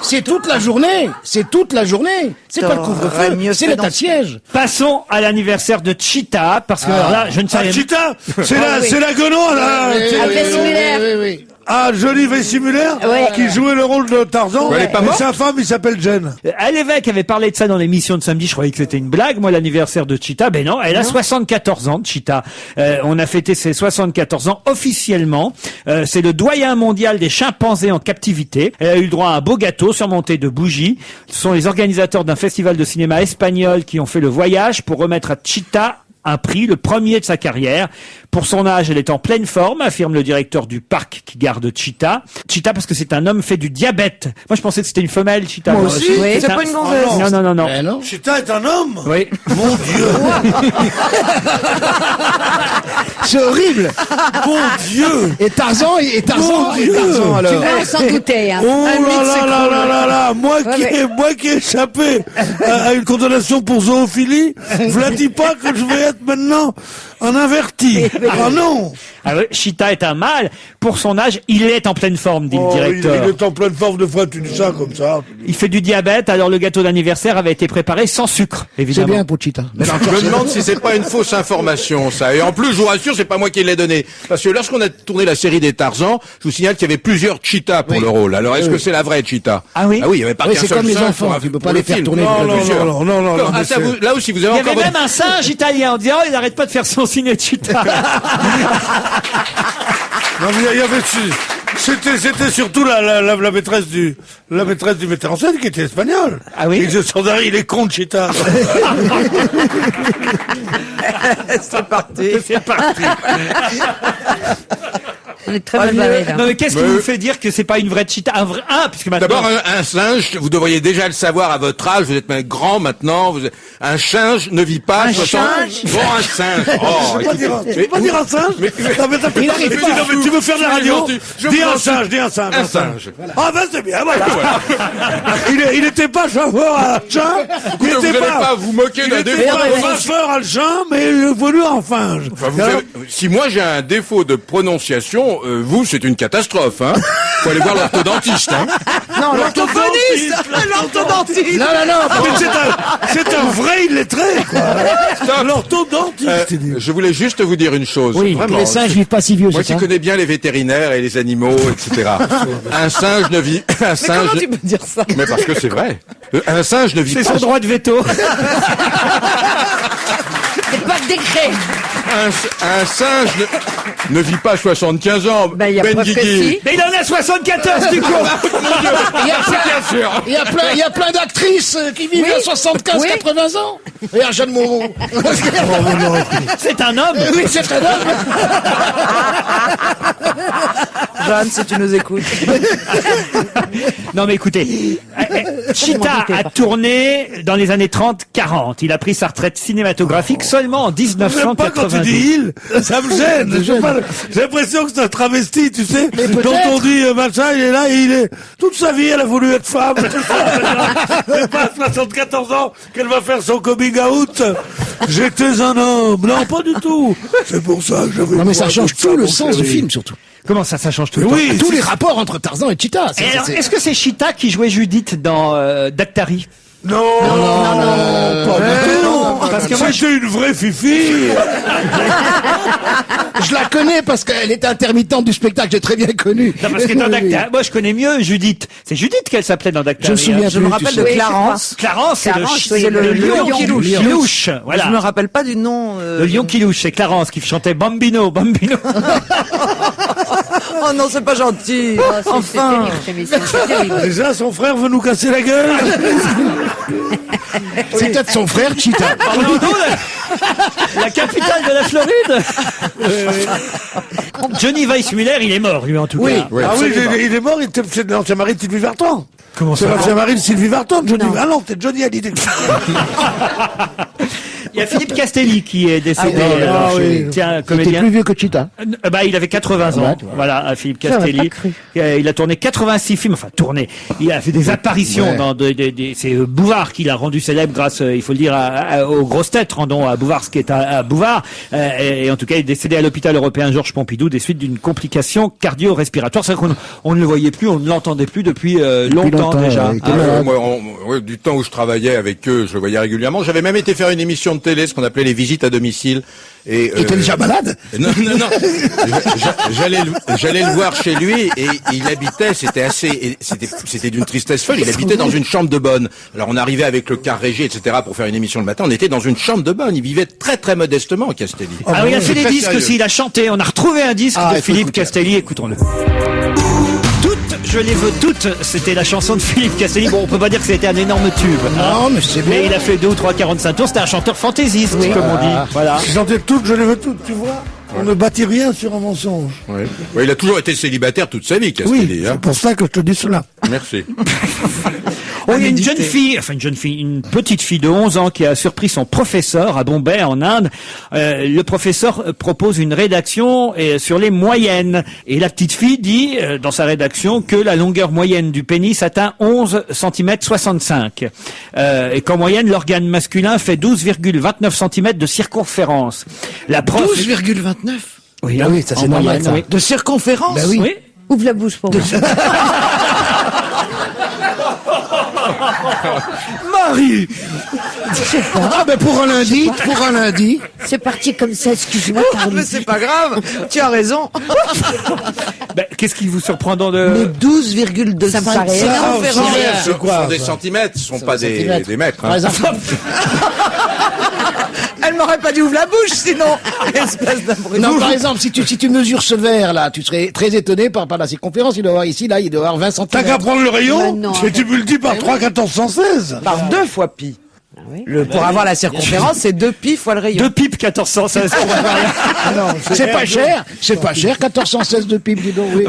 C'est toute la journée. C'est toute la journée. C'est pas le T'aurais couvre-feu. mieux C'est fait l'état d'en- de siège. Passons à l'anniversaire de Cheetah parce que alors là je ne savais Chita, c'est la guenon, là. Oui. Ah, jolie Vestimulaire, qui jouait le rôle de Tarzan. Elle est pas Et morte sa femme, il s'appelle Jen. L'évêque avait parlé de ça dans l'émission de samedi, je croyais que c'était une blague, moi l'anniversaire de Cheetah, ben non, elle a 74 ans, Cheetah. On a fêté ses 74 ans officiellement. C'est le doyen mondial des chimpanzés en captivité. Elle a eu le droit à un beau gâteau surmonté de bougies. Ce sont les organisateurs d'un festival de cinéma espagnol qui ont fait le voyage pour remettre à Cheetah un prix, le premier de sa carrière. Pour son âge, elle est en pleine forme, affirme le directeur du parc qui garde Cheetah. Cheetah parce que c'est un homme fait du diabète. Moi, je pensais que c'était une femelle, Cheetah. Moi aussi, C'est c'est un- pas une gonzesse. Non. Ben non. Chita est un homme. Oui. Mon Dieu. C'est horrible. Mon Dieu. Et Tarzan, Mon Dieu. alors. On s'en doutait, hein. Oh là. Moi qui ai échappé à une condamnation pour zoophilie, v'là-t-il pas que je vais être maintenant un averti? Ah non. Ah ouais, Cheetah est un mâle. Pour son âge, il est en pleine forme, dit le directeur. Il est en pleine forme de fois, tu dis ça comme ça. Il fait du diabète, alors le gâteau d'anniversaire avait été préparé sans sucre, C'est évidemment. bien pour Cheetah. Mais Je me demande si c'est pas une fausse information, ça. Et en plus, je vous rassure, c'est pas moi qui l'ai donné. Parce que lorsqu'on a tourné la série des Tarzans, je vous signale qu'il y avait plusieurs cheetahs pour le rôle. Alors, est-ce que c'est la vraie cheetah? Ah oui? Ah oui, il y avait pas Oui, qu'un c'est seul comme les singe enfants, pour tu peux pour pas le les faire film. tourner. Non, plusieurs. non. Ah, mais ça, c'est- là aussi, vous avez Il y encore avait votre... même un singe italien, on disait, oh, il arrête pas de faire son ciné Chita. Non, mais il y avait, c'était surtout la maîtresse du metteur en scène qui était espagnole. Ah oui? Et je Sandari, il est con, Chita. C'est parti. C'est parti. On est très mal barrés, là. Non, mais qu'est-ce qui vous fait dire que c'est pas une vraie Chita? Puisque maintenant. D'abord, un singe, vous devriez déjà le savoir à votre âge, vous êtes même grand maintenant, un singe ne vit pas... Un singe? Bon, un singe. Oh, Tu peux pas dire un singe? Non, mais tu veux faire de la radio? Dis un singe. Un singe. Ah ben c'est bien, voilà. Il n'était pas chauffeur à chien. Écoutez, vous n'allez pas vous moquer d'un défaut. Il était pas chauffeur à chien, mais il est venu en singe. Enfin, si moi j'ai un défaut de prononciation, vous c'est une catastrophe, hein. Faut aller voir l'orthodontiste, hein. Non, l'orthophoniste. L'orthodontiste. Non. C'est un vrai illettré, quoi. L'orthodontiste. Je voulais juste vous dire une chose. Oui, Vraiment, les singes vivent pas si vieux, moi c'est qui ça? connais bien les vétérinaires et les animaux, etc. Un singe ne vit... Un Mais singe... comment tu peux dire ça? Mais parce que c'est vrai. Un singe ne vit C'est pas... son droit de veto. C'est pas de décret. Un singe ne vit pas 75 ans. Ben, il y a preuve que si. Mais il en a 74 du coup. Il y a plein d'actrices qui vivent à 75-80 ans. Regarde Jeanne Moreau. C'est un homme. Oui, c'est un homme. Jeanne, si tu nous écoutes. Non mais écoutez, Chita a tourné dans les années 30-40. Il a pris sa retraite cinématographique seulement en J'aime pas quand tu 1992. dis il, ça me gêne. J'ai l'impression que c'est un travesti, tu sais. Quand on dit machin, il est là et il est... Toute sa vie, elle a voulu être femme. C'est pas à 74 ans qu'elle va faire son coming out. J'étais un homme. Non, pas du tout. C'est pour ça que j'avais... Non, mais ça change tout le sens du film, surtout. Comment ça change tout le Oui, temps? Tous les rapports entre Tarzan et Cheetah. Et alors, est-ce que c'est Chita qui jouait Judith dans Dactari? Non, pas du tout. Parce que moi, C'était une vraie fifi. Je la connais parce qu'elle était intermittente du spectacle, j'ai très bien connu. Non, parce que dans Oui, oui. Dactari, moi je connais mieux Judith. C'est Judith qu'elle s'appelait dans Dactari. Je me souviens hein. Je me plus, rappelle tu de sais. Clarence. Clarence, c'est Clarence, le, oui, c'est le lion qui qui louche. louche. Louche, voilà. Je me rappelle pas du nom. Le lion qui louche, c'est Clarence qui chantait Bambino, Bambino. Oh non, c'est pas gentil. Oh, c'est Enfin. terrible, cette émission, c'est terrible. Déjà, son frère veut nous casser la gueule. C'est peut-être son frère, Cheetah. Orlando, la capitale de la Floride. Johnny Weissmuller, il est mort, lui en tout cas. Ah oui, il est mort, c'est l'ancien mari de Sylvie Vartan. Comment C'est ça? l'ancien mari de Sylvie Vartan, Johnny. Ah non, c'est Johnny Hallyday. Il y a Philippe Castelli qui est décédé. Tiens, Il était comédien. plus vieux que Cheetah. Bah, il avait 80 ans. tu vois. Voilà, Philippe J'aurais Castelli. pas cru. Il a tourné 86 films, enfin tourné. Il a fait des apparitions Ouais. dans c'est Bouvard qui l'a rendu célèbre grâce, il faut le dire, aux grosses têtes. Rendons à Bouvard ce qui est à Bouvard. Et en tout cas, il est décédé à l'hôpital européen Georges Pompidou des suites d'une complication cardio-respiratoire. C'est vrai qu'on ne le voyait plus, on ne l'entendait plus depuis longtemps déjà. ouais, il était Ah, malade. Moi, du temps où je travaillais avec eux, je le voyais régulièrement. J'avais même été faire une émission de télé, ce qu'on appelait les visites à domicile. Et Il était déjà malade. non. J'allais le voir chez lui et il habitait, c'était d'une tristesse folle. Il habitait dans une chambre de bonne. Alors on arrivait avec le car régie, etc. pour faire une émission le matin. On était dans une chambre de bonne. Il vivait très très modestement, Castelli. Ah oui, il a fait des Très disques sérieux. aussi, il a chanté. On a retrouvé un disque Ah, de il faut Philippe écouter. Castelli, écoutons-le. Toutes, je les veux toutes, c'était la chanson de Philippe Castelli. Bon, on peut pas dire que c'était un énorme tube. Non, mais c'est Mais bien. il a fait 2 ou 3 45 tours, c'était un chanteur fantaisiste, comme on dit. Voilà. Je chantais toutes, je les veux toutes, tu vois. On ne bâtit rien sur un mensonge. Ouais, il a toujours été célibataire toute sa vie, Oui, Castelli. hein. c'est pour ça que je te dis cela. Merci. Oh, il y a une jeune fille, une petite fille de 11 ans qui a surpris son professeur à Bombay, en Inde. Le professeur propose une rédaction sur les moyennes. Et la petite fille dit, dans sa rédaction, que la longueur moyenne du pénis atteint 11 cm 65. Et qu'en moyenne, l'organe masculin fait 12,29 cm de circonférence. La prof... 12,29 Oui, Ah oui, ça, c'est en normal, moyenne, ça. oui. de circonférence. Bah oui. Oui. Ouvre la bouche pour moi. Marie! Ah ben pour un lundi. C'est parti comme ça, excuse-moi, Ah, Carly. mais c'est pas grave. Tu as raison. Ben, qu'est-ce qui vous surprend dans Mais le... 12,2 Ça me paraît c'est énorme. conférence. Ce sont des centimètres, ce sont pas des mètres. Par Hein. exemple, Elle elle m'aurait pas dit ouvre la bouche, sinon. Espèce d'abruti. Non, par exemple, si tu mesures ce verre là, tu serais très étonné par la circonférence. Il doit avoir ici, là, il doit avoir 20 cm. T'as qu'à prendre le rayon, Mais non, et tu multiplies par 3, 1416. Par 2 fois pi. Pour avoir la circonférence, c'est 2 pi fois le rayon. 2 pipes 1416 pour avoir C'est pas cher, 1416 de pipe, dis donc, oui.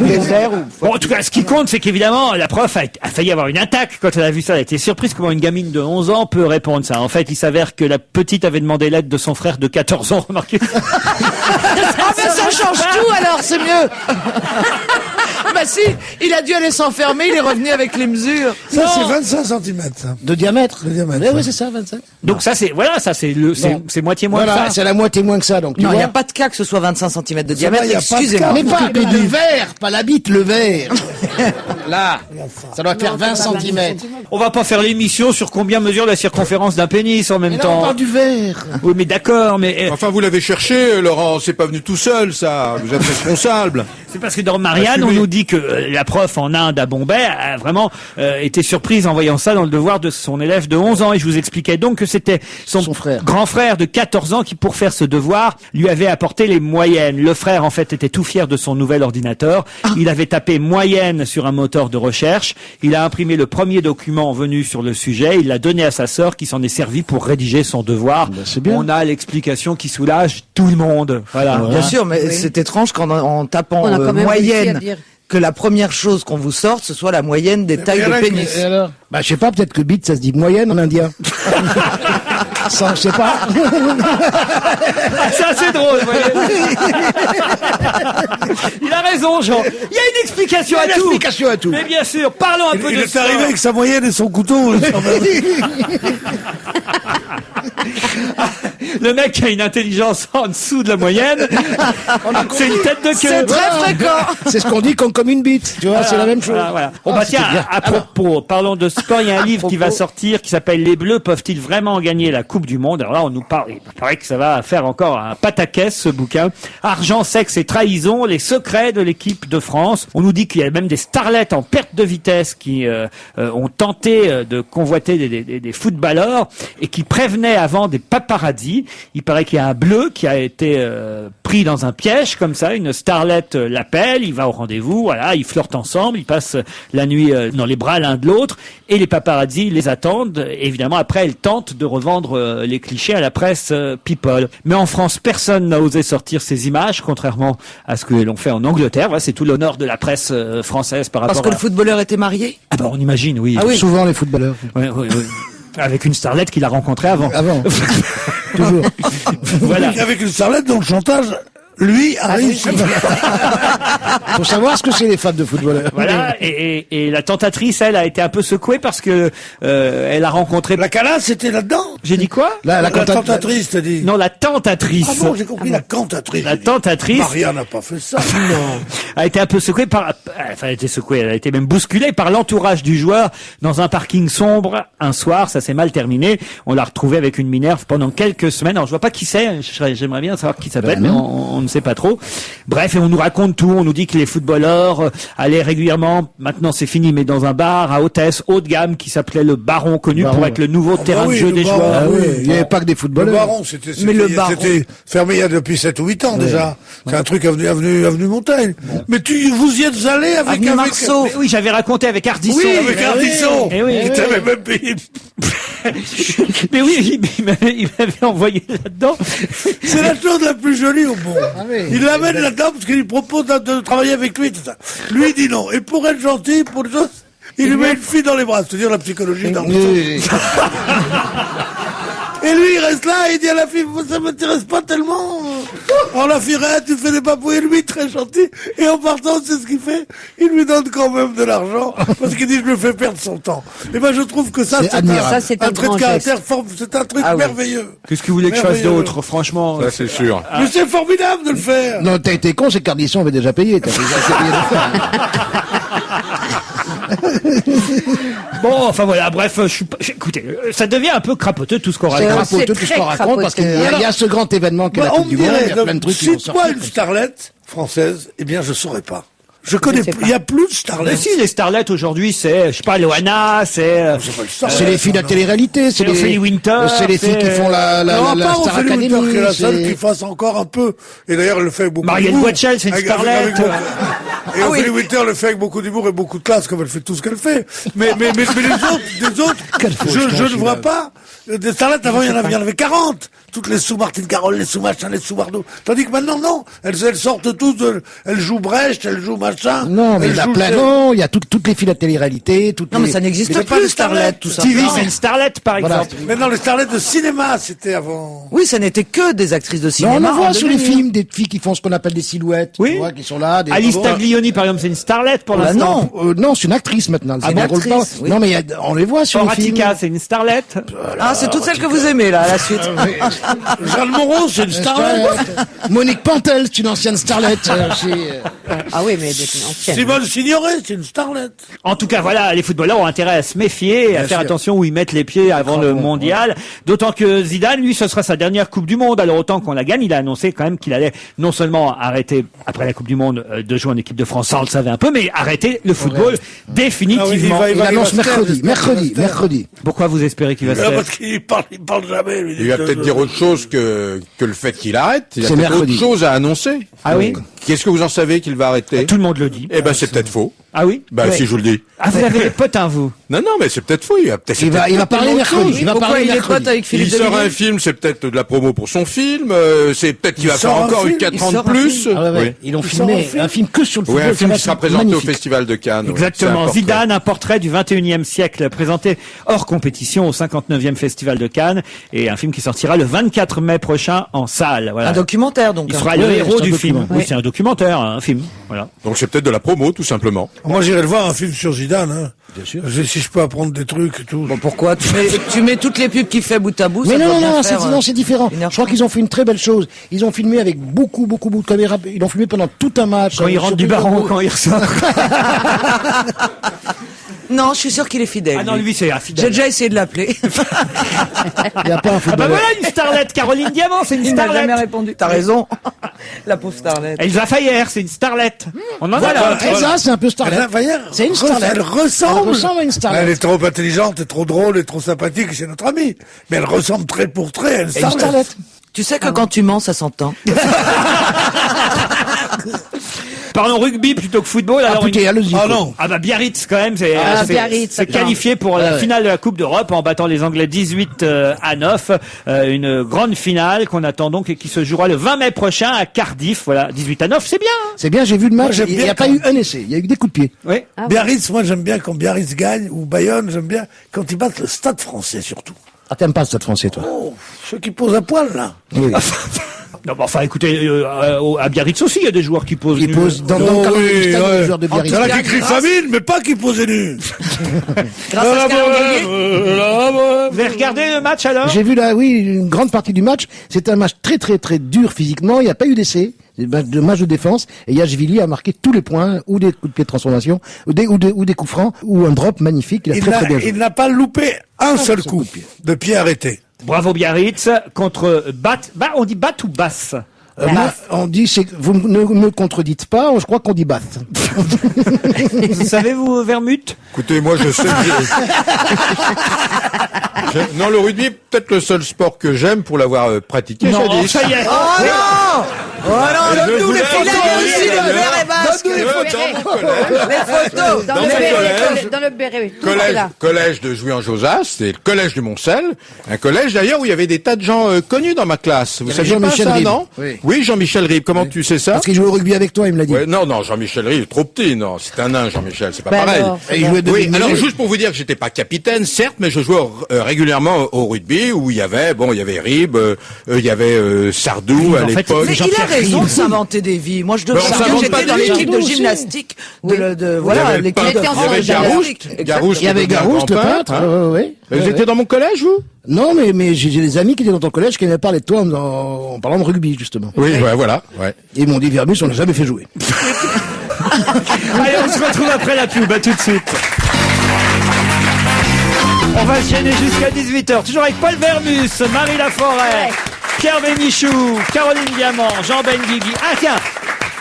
Les verres ou... Bon, en tout cas, ce qui compte, c'est qu'évidemment, la prof a failli avoir une attaque quand elle a vu ça. Elle a été surprise comment une gamine de 11 ans peut répondre ça. En fait, il s'avère que la petite avait demandé l'aide de son frère de 14 ans, remarquez. Ah mais ça change tout alors, c'est mieux. Bah si, il a dû aller s'enfermer, il est revenu avec les mesures. Ça, c'est 25 cm. De diamètre. De Oui, c'est ça, 25. Donc ça, c'est c'est moitié moins Voilà, que ça. c'est la moitié moins que ça, donc tu Non, il vois. n'y a pas de cas que ce soit 25 cm de diamètre, va, y a pas de excusez-moi. cas. Mais pas le verre, pas la bite, le verre. Là, ça doit faire 20 cm. On va pas faire l'émission sur combien mesure la circonférence d'un pénis en même Mais là, on temps. parle du verre. Oui, mais d'accord, mais Enfin, vous l'avez cherché, Laurent, c'est pas venu tout seul, ça. Vous êtes responsable. c'est parce que dans Marianne, on Assumez. nous dit que la prof en Inde à Bombay a vraiment été surprise en voyant ça dans le devoir de son élève de 11 ans. Et je vous expliquais donc que c'était son frère. grand frère de 14 ans qui, pour faire ce devoir, lui avait apporté les moyennes. Le frère, en fait, était tout fier de son nouvel ordinateur. Il avait tapé moyenne sur un moteur de recherche. Il a imprimé le premier document venu sur le sujet. Il l'a donné à sa sœur qui s'en est servi pour rédiger son devoir. c'est bien. On a l'explication qui soulage tout le monde. Voilà. Bien sûr, mais c'est étrange qu'en tapant On a quand même réussi à moyenne, dire. que la première chose qu'on vous sorte, ce soit la moyenne des tailles de pénis. Et alors? Bah, je sais pas, peut-être que bite, ça se dit moyenne en indien. Ça, je sais pas. Ça, c'est drôle, vous voyez. Il a raison, Jean. Il y a une explication à tout. Explication à tout. Mais bien sûr, parlons un peu Il de est sport. arrivé avec sa moyenne et son couteau. Le mec a une intelligence en dessous de la moyenne. C'est une tête de queue. C'est très fréquent. C'est ce qu'on dit comme une bite. Tu vois, c'est la même chose. Voilà, voilà. Bon, Ah, bah, c'était tiens, bien. à propos, parlons de sport, il y a un livre qui va sortir qui s'appelle Les Bleus peuvent-ils vraiment gagner la Coupe du Monde? Alors là, on nous parle, il paraît que ça va faire encore un pataquès, ce bouquin. Argent, sexe et trahison, les secrets de l'équipe de France. On nous dit qu'il y a même des starlettes en perte de vitesse qui ont tenté de convoiter des footballeurs et qui prévenaient avant des paparazzis. Il paraît qu'il y a un bleu qui a été pris dans un piège comme ça. Une starlette l'appelle, il va au rendez-vous, voilà, ils flirtent ensemble, ils passent la nuit dans les bras l'un de l'autre et les paparazzis les attendent. Évidemment, après, elles tentent de revendre les clichés à la presse people. Mais en France, personne n'a osé sortir ces images, contrairement à ce que l'on fait en Angleterre. Voilà, c'est tout l'honneur de la presse française par rapport Parce que à... le footballeur était marié. Ah bah, on imagine, oui. Ah oui. Souvent les footballeurs. Ouais, ouais, ouais. Avec une starlette qu'il a rencontrée avant. Avant. Toujours. Voilà. Avec une starlette dont le chantage, lui, a réussi. Faut savoir ce que c'est les fans de footballeurs. Voilà, et la tentatrice, elle, a été un peu secouée parce que elle a rencontré... La calasse, c'était là-dedans. J'ai dit quoi? La tentatrice, t'as dit. Non, la tentatrice. Ah bon, j'ai compris, la cantatrice. La tentatrice Maria n'a pas fait ça. Non. a été un peu secouée par... Enfin, elle a été secouée, elle a été même bousculée par l'entourage du joueur dans un parking sombre un soir. Ça s'est mal terminé. On l'a retrouvée avec une minerve pendant quelques semaines. Alors, je vois pas qui c'est. J'aimerais bien savoir qui s'appelle, mais on ne sait pas trop. Bref, et on nous raconte tout. On nous dit que les footballeurs allaient régulièrement, maintenant c'est fini, mais dans un bar à hôtesse haut de gamme qui s'appelait le Baron, connu Baron, pour être le nouveau terrain oui, de jeu le des Baron, joueurs. Ah oui, oui. il n'y avait pas que des Le footballeurs. Baron, c'était fermé il y a depuis 7 ou 8 ans déjà. C'est un truc avenue Montaigne. Mais vous y êtes allé avec Avenue Marceau. Mais oui, j'avais raconté avec Ardisson. Oui, avec Ardisson. Eh oui. Il t'avait même payé. Mais oui, il m'avait envoyé là-dedans. C'est la chose la plus jolie au monde. oui. Il l'amène là-dedans parce qu'il lui propose de travailler avec lui, tout ça. Lui, il dit non. Et pour être gentil, pour les autres, il lui met une fille dans les bras. C'est-à-dire la psychologie d'Ardisson. Oui. Et lui, il reste là, et il dit à la fille, ça m'intéresse pas tellement. On la fille, tu fais des papouilles, lui, très gentil. Et en partant, c'est ce qu'il fait. Il lui donne quand même de l'argent, parce qu'il dit, je me fais perdre son temps. Et ben, je trouve que ça, C'est admirable. Ça, c'est un un trait de grand caractère geste. fort, c'est un truc Ah oui. merveilleux. Qu'est-ce que vous voulez que je fasse Merveilleux. d'autre, franchement? Ça, c'est sûr. Mais c'est formidable de le faire. Non, t'as été con, c'est qu'Ardisson avait déjà payé. T'as déjà été payé de faire. Bon, enfin voilà, bref, écoutez, ça devient un peu crapoteux tout ce qu'on C'est raconte. Crapoteux, tout ce très qu'on raconte, parce qu'il y a ce grand événement qu'est la Bah, on Coupe me du Monde, il y dirait, a plein de trucs qui vont cite-moi sortir. une starlette française, eh bien, je saurais pas. Je connais, il y a plus de starlets. Mais si, les starlets aujourd'hui, c'est, je sais pas, Loana, c'est les filles de la télé-réalité, c'est Ophélie Winter, c'est les filles qui font la Star Academy. Qui est la seule qui fasse encore un peu. Et d'ailleurs, elle le fait avec beaucoup Marielle d'humour. Boitchel, c'est une starlet. Et Ophélie Winter le fait avec beaucoup d'humour et beaucoup de classe, comme elle fait tout ce qu'elle fait. Mais les autres, je ne vois pas. Des starlets, avant, il y en avait 40. Toutes les sous Martine Carole, les sous machin, les sous Bardot. Tandis que maintenant, non. Elles sortent toutes, elles jouent Brecht, elles jouent machin. Non, mais il y a plein, non, il y a toutes les filles de la télé-réalité, Non, mais ça n'existe plus, starlet, tout ça. TV, c'est une starlet, par exemple. Mais non, les starlets de cinéma, c'était avant. Oui, ça n'était que des actrices de cinéma. Non, on en voit sur les films des filles qui font ce qu'on appelle des silhouettes. Oui. Tu vois, qui sont là. Alice Taglioni, par exemple, c'est une starlet pour l'instant. Non, c'est une actrice maintenant. Ah, une actrice, oui. Non, mais on les voit sur les films. Horatica, c'est une starlet. Ah, c'est toutes celles que vous aimez, là, à la suite. Jeanne Moreau, c'est une starlet. Monique Pantel, c'est une ancienne starlet. Ah oui, mais ancienne. Simone Signoret, c'est une starlet. En tout cas, voilà, les footballeurs ont intérêt à se méfier et à faire attention où ils mettent les pieds avant le mondial. D'autant que Zidane, lui, ce sera sa dernière Coupe du Monde. Alors autant qu'on la gagne, il a annoncé quand même qu'il allait non seulement arrêter, après la Coupe du Monde, de jouer en équipe de France, ça on le savait un peu, mais arrêter le football définitivement. Ah oui, Il annonce mercredi. Pourquoi vous espérez qu'il va se faire? Parce qu'il parle jamais. Il va peut-être dire autre chose que le fait qu'il arrête. Il y a C'est peut-être autre mercredi. chose à annoncer. Ah oui? Qu'est-ce que vous en savez qu'il va arrêter? Tout le monde le dit. Eh ben, c'est peut-être faux. Ah oui? Bah, si je vous le dis. Ah, vous avez des potins, vous? Non, mais c'est peut-être faux. Il va parler mercredi. Il va Pourquoi parler il est mercredi. pote avec Il Philippe sort un Devilliers film, c'est peut-être de la promo pour son film, c'est peut-être qu'il va faire sort un encore film une 4 Il ans de sort un plus. Ah ouais. Ils ont filmé un film que sur le Oui, football. un film ça qui va sera être présenté magnifique. au Festival de Cannes. oui. C'est Exactement. un portrait. Zidane, un portrait du 21e siècle, présenté hors compétition au 59e Festival de Cannes, et un film qui sortira le 24 mai prochain en salle. Voilà. Un documentaire, donc. Il sera le Oui, héros c'est un du film. document. Oui, c'est un documentaire, un film. Voilà. Donc c'est peut-être de la promo, tout simplement. Moi, j'irai le voir, un film sur Zidane, hein. Bien sûr. Si je peux apprendre des trucs et tout. Bon, pourquoi tu mets toutes les pubs qu'il fait bout à bout, Mais ça doit non, bien non, faire, c'est différent. une heure Je crois qu'ils ont fait une très belle chose. Ils ont filmé avec beaucoup de caméras. Ils ont filmé pendant tout un match. Quand il rentre du baron, quand il ressort. Non, je suis sûr qu'il est fidèle. Ah non, lui, c'est J'ai infidèle. déjà essayé de l'appeler. Il n'y a pas un Ah bah footballeur. voilà une starlet, Caroline Diamant, c'est une Il m'a jamais starlet. répondu. T'as raison. La pauvre starlet. Elsa Fayer, c'est une starlet. On en a là. Elsa, c'est un peu starlet. Elsa Fayer, C'est une starlet. Elle ressemble. à une starlet. Elle est trop intelligente, et trop drôle, et trop sympathique, c'est notre amie. Mais elle ressemble trait pour trait à une Et une starlet. starlet. Tu sais que quand tu mens, ça s'entend. Parlons rugby plutôt que football. Alors Écoutez, allez-y. Ah quoi. non. Ah bah Biarritz quand même, c'est Biarritz, c'est d'accord. qualifié pour la ouais. finale de la Coupe d'Europe en battant les Anglais 18-9. Une grande finale qu'on attend donc et qui se jouera le 20 mai prochain à Cardiff. Voilà, 18-9, c'est bien. Hein. C'est bien, j'ai vu le match. j'aime Il n'y bien a pas quand- eu un essai. Il y a eu des coups de pied. Oui. Biarritz, moi j'aime bien quand Biarritz gagne, ou Bayonne, j'aime bien quand ils battent le Stade français surtout. Ah, t'aimes pas le stade français, toi? Oh, ceux qui posent à poil là. Oui. Non, bah, enfin, écoutez, à Biarritz aussi, il y a des joueurs qui posent. Il nus. pose dans Oh, le cadre oui, du stade ouais. des joueurs de Il y en Biarritz. a qui crient famine, mais pas qui posent nu. Grâce à ce qu'elle a gagné. Vous avez regardé le match alors? J'ai vu là, oui, une grande partie du match. C'était un match très dur physiquement. Il n'y a pas eu d'essai. De match de défense. Et Yachvili a marqué tous les points, ou des coups de pied de transformation, ou des coups francs, ou un drop magnifique. Il a très bien joué. Il n'a pas loupé un seul coup de pied arrêté. Bravo Biarritz contre on dit Bat ou Basse? Moi, on dit, vous ne me contredites pas, je crois qu'on dit Bath. Vous savez, vous, Vermut? Écoutez, moi je sais que non, le rugby est peut-être le seul sport que j'aime pour l'avoir pratiqué. Non, jadis. ça y est. Oh non! Oh non, Je donne-nous voulais les photos envoyer aussi, le- le verre et basque. Dans mon collège. Les photos. Dans Dans le mon béret, collège. dans le béret. Tout est là. Collège de Jouy-en-Josas, c'était le collège du Montcel, un collège d'ailleurs où il y avait des tas de gens connus dans ma classe. Vous y avait saviez pas Jean-Michel ça, Ribes. non? Oui. Jean-Michel Ribes. Comment tu sais ça? Parce qu'il jouait au rugby avec toi, il me l'a dit. Ouais, non, Jean-Michel Ribes, trop petit, non, c'est un nain, Jean-Michel, c'est pas Ben pareil. alors, Et il jouait de Oui, demi-mêlée. alors juste pour vous dire que j'étais pas capitaine, certes, mais je jouais régulièrement au rugby où il y avait Ribes, il y avait Sardou à en fait, l'époque. Mais il a raison de s'inventer des vies. Moi, je devrais on dire s'invente que pas j'étais dans des vies. l'équipe de Aussi. gymnastique. Oui. Il y Voilà, avait le l'équipe peintre, de était il y France avait de Garouste, gymnastique. Garouste, Il y avait qui était un Garouste, le grand peintre. peintre. Vous Ouais. étiez dans mon collège, vous? Non, mais j'ai des amis qui étaient dans ton collège qui aimaient parler de toi en parlant de rugby, justement. Oui, ouais, voilà. Ouais. Et ils m'ont dit, Vermus, on l'a jamais fait jouer. Allez, on se retrouve après la pub, à tout de suite. On va se gêner jusqu'à 18h, toujours avec Paul Vermus, Marie Laforêt, Pierre Bénichou, Caroline Diamant, Jean Benguigui. Ah tiens,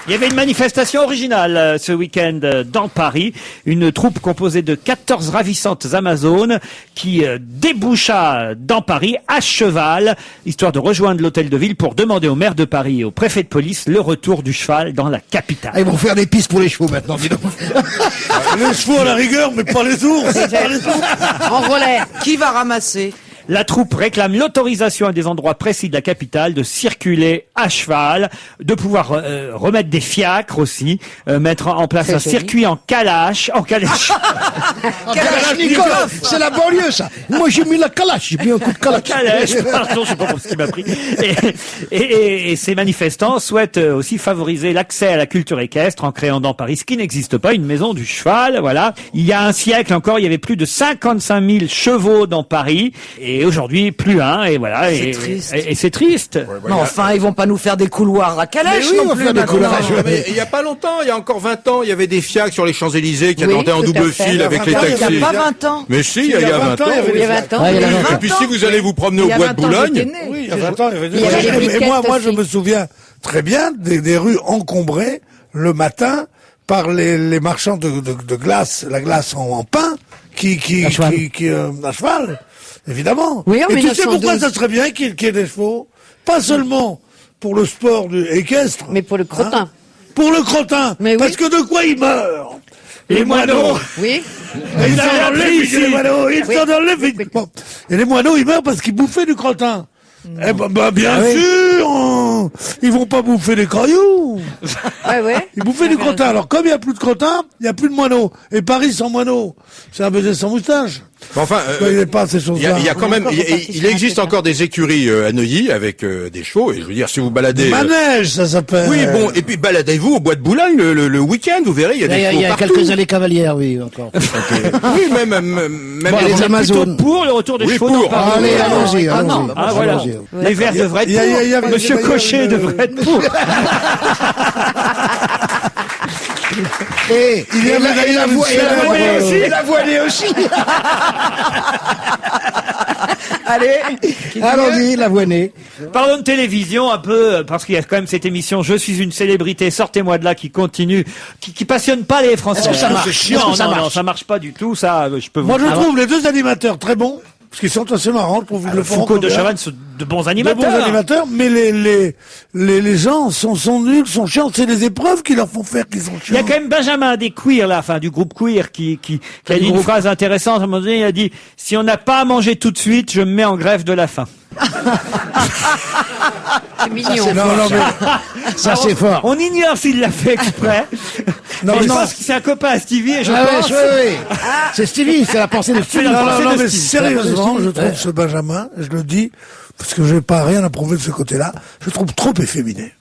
Il y avait une manifestation originale ce week-end dans Paris. Une troupe composée de 14 ravissantes Amazones qui déboucha dans Paris à cheval, histoire de rejoindre l'hôtel de ville pour demander au maire de Paris et au préfet de police le retour du cheval dans la capitale. Ah, ils vont faire des pistes pour les chevaux maintenant, dis donc. Les chevaux à la rigueur, mais pas les ours. En relais. Qui va ramasser? La troupe réclame l'autorisation à des endroits précis de la capitale de circuler à cheval, de pouvoir remettre des fiacres aussi, mettre en place un circuit en calèche. Kalachnikov, c'est la banlieue, ça. Moi, j'ai mis la calache, j'ai mis un coup de calache. Calèche, pardon, je sais pas pour ce qui m'a pris. Et ces manifestants souhaitent aussi favoriser l'accès à la culture équestre en créant dans Paris, ce qui n'existe pas, une maison du cheval, voilà. Il y a un siècle encore, il y avait plus de 55 000 chevaux dans Paris, et aujourd'hui, plus un, et voilà. C'est triste. Et c'est triste. Non, enfin, ils vont pas nous faire des couloirs à calèche Mais oui, non on va plus. faire des maintenant. couloirs à cheval. Mais il y a pas longtemps, il y a encore 20 ans, il y avait des fiacres sur les Champs-Élysées qui Oui, attendaient en tout à double fait. fil avec les Il taxis. n'y a pas 20 ans. Mais si, il y a 20 ans. Il y a 20 ans. Ouais, il y a oui. 20 ans. Et puis si vous allez vous promener au Il y a bois de 20 ans, j'étais Boulogne, né. Oui, il y a 20 ans, il y avait Il y avait les des... briquettes Et moi, je aussi. me souviens très bien des rues encombrées le matin par les marchands de glace, la glace en pain, à cheval, évidemment. Oui, en Et tu sais 1912. pourquoi ça serait bien qu'il y ait des chevaux? Pas seulement pour le sport équestre. Mais pour le crottin. Pour le crottin. Mais oui. Parce que de quoi il meurt? Les moineaux. Oui. Ils Vous avez sont dans appris les ici. les moineaux, ils Oui. sont dans les Oui. Bon. Et les moineaux, ils meurent parce qu'ils bouffaient du crottin. Eh ben, bien Ah oui. sûr, ils vont pas bouffer des cailloux. Ouais. Ils bouffaient du crottin. Alors, comme il n'y a plus de crottin, il n'y a plus de moineaux. Et Paris sans moineaux, c'est un baiser sans moustache. enfin, Il n'est pas ces il choses-là. y a quand même, il existe encore des écuries à Neuilly avec des chevaux. Et je veux dire, si vous baladez. Manège, ça s'appelle. Oui, bon, et puis baladez-vous au bois de Boulogne le week-end, vous verrez, il y a des chevaux Il y a partout. quelques allées cavalières, oui, encore. Oui, même Bon, les les Plutôt Amazones. pour le retour des Oui, chevaux pour. dans Paris. Allez, allons-y, Ah non. allons-y. Ah voilà. Allons-y. Les verts devraient être Il y a- pour. Monsieur Cochet devrait être pour. Et Il y avait d'ailleurs une célèbre- la voilée aussi. Allez, allons-y, la voilée. Parlons de télévision un peu, parce qu'il y a quand même cette émission Je suis une célébrité, sortez-moi de là, qui continue, qui passionne pas les Français. Est-ce que ça marche C'est chiant. Est-ce que ça Non, marche ça marche pas du tout, ça, je peux vous Moi, je dire. trouve les deux animateurs très bons, parce qu'ils sont assez marrants, je trouve. Ils le font Foucault de bien. Chavannes sont de bons De animateurs. bons animateurs, mais les gens sont nuls, sont chiants. C'est les épreuves qui leur font faire qu'ils sont Il y a chiants. quand même Benjamin des queers, là, enfin, du groupe queer, qui a dit une phrase intéressante. À un moment donné, il a dit, si on n'a pas à manger tout de suite, je me mets en grève de la faim. C'est mignon. Ça, c'est fort. On ignore s'il l'a fait exprès. Non, Mais mais je non. pense que c'est un copain à Stevie, et je Ah pense. ouais. C'est Stevie, c'est la pensée de Stevie. la Non, pensée non, de mais Steve. sérieusement, je trouve Ouais. ce Benjamin, je le dis, parce que je n'ai pas rien à prouver de ce côté-là, je le trouve trop efféminé.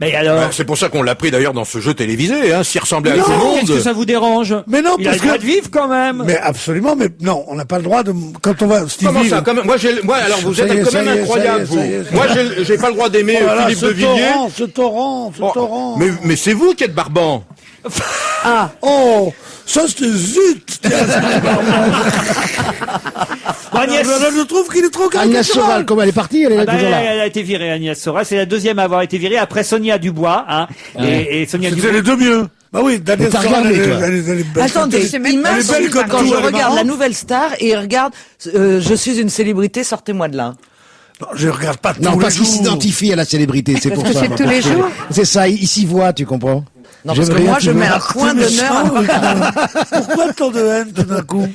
Mais alors, Ouais, c'est pour ça qu'on l'a pris d'ailleurs dans ce jeu télévisé, hein, s'il ressemblait à tout le qu'est-ce que monde. ça vous dérange? Mais non, Il a parce le droit que... de vivre quand même. Mais absolument, mais non, on n'a pas le droit de... Quand on va... Stevie, Comment ça, quand même, moi, alors vous Ça y êtes est, quand ça même y est, incroyable, ça y est, vous. ça y est. Moi, j'ai pas le droit d'aimer voilà, Philippe ce de Villiers. torrent. Oh, mais c'est vous qui êtes barbant. Oh, ça c'était zut. Bon, Agnès, Je trouve qu'il est trop Agnès Soral, caricatural. comme elle est partie, elle est ah bah, toujours là. elle a été virée, Agnès Sora. C'est la deuxième à avoir été virée après Sonia Dubois, hein. Et Sonia C'était Dubois. les deux mieux. Bah oui, Daniel t'as Soral, regardé, toi. elle est belle. Attendez, C'est même il pas m'insulte belle comme quand tout, je elle est regarde marrante. la nouvelle star et il regarde Je suis une célébrité, sortez-moi de là. Non, je regarde pas tous Non, les parce qu'il jours. s'identifie à la célébrité, c'est pour Parce que ça. c'est tous les jours. C'est ça, il s'y voit, tu comprends? Non, parce que J'aimerais moi, bien je te mets un voir. point d'honneur. Pourquoi tant de haine tout d'un coup?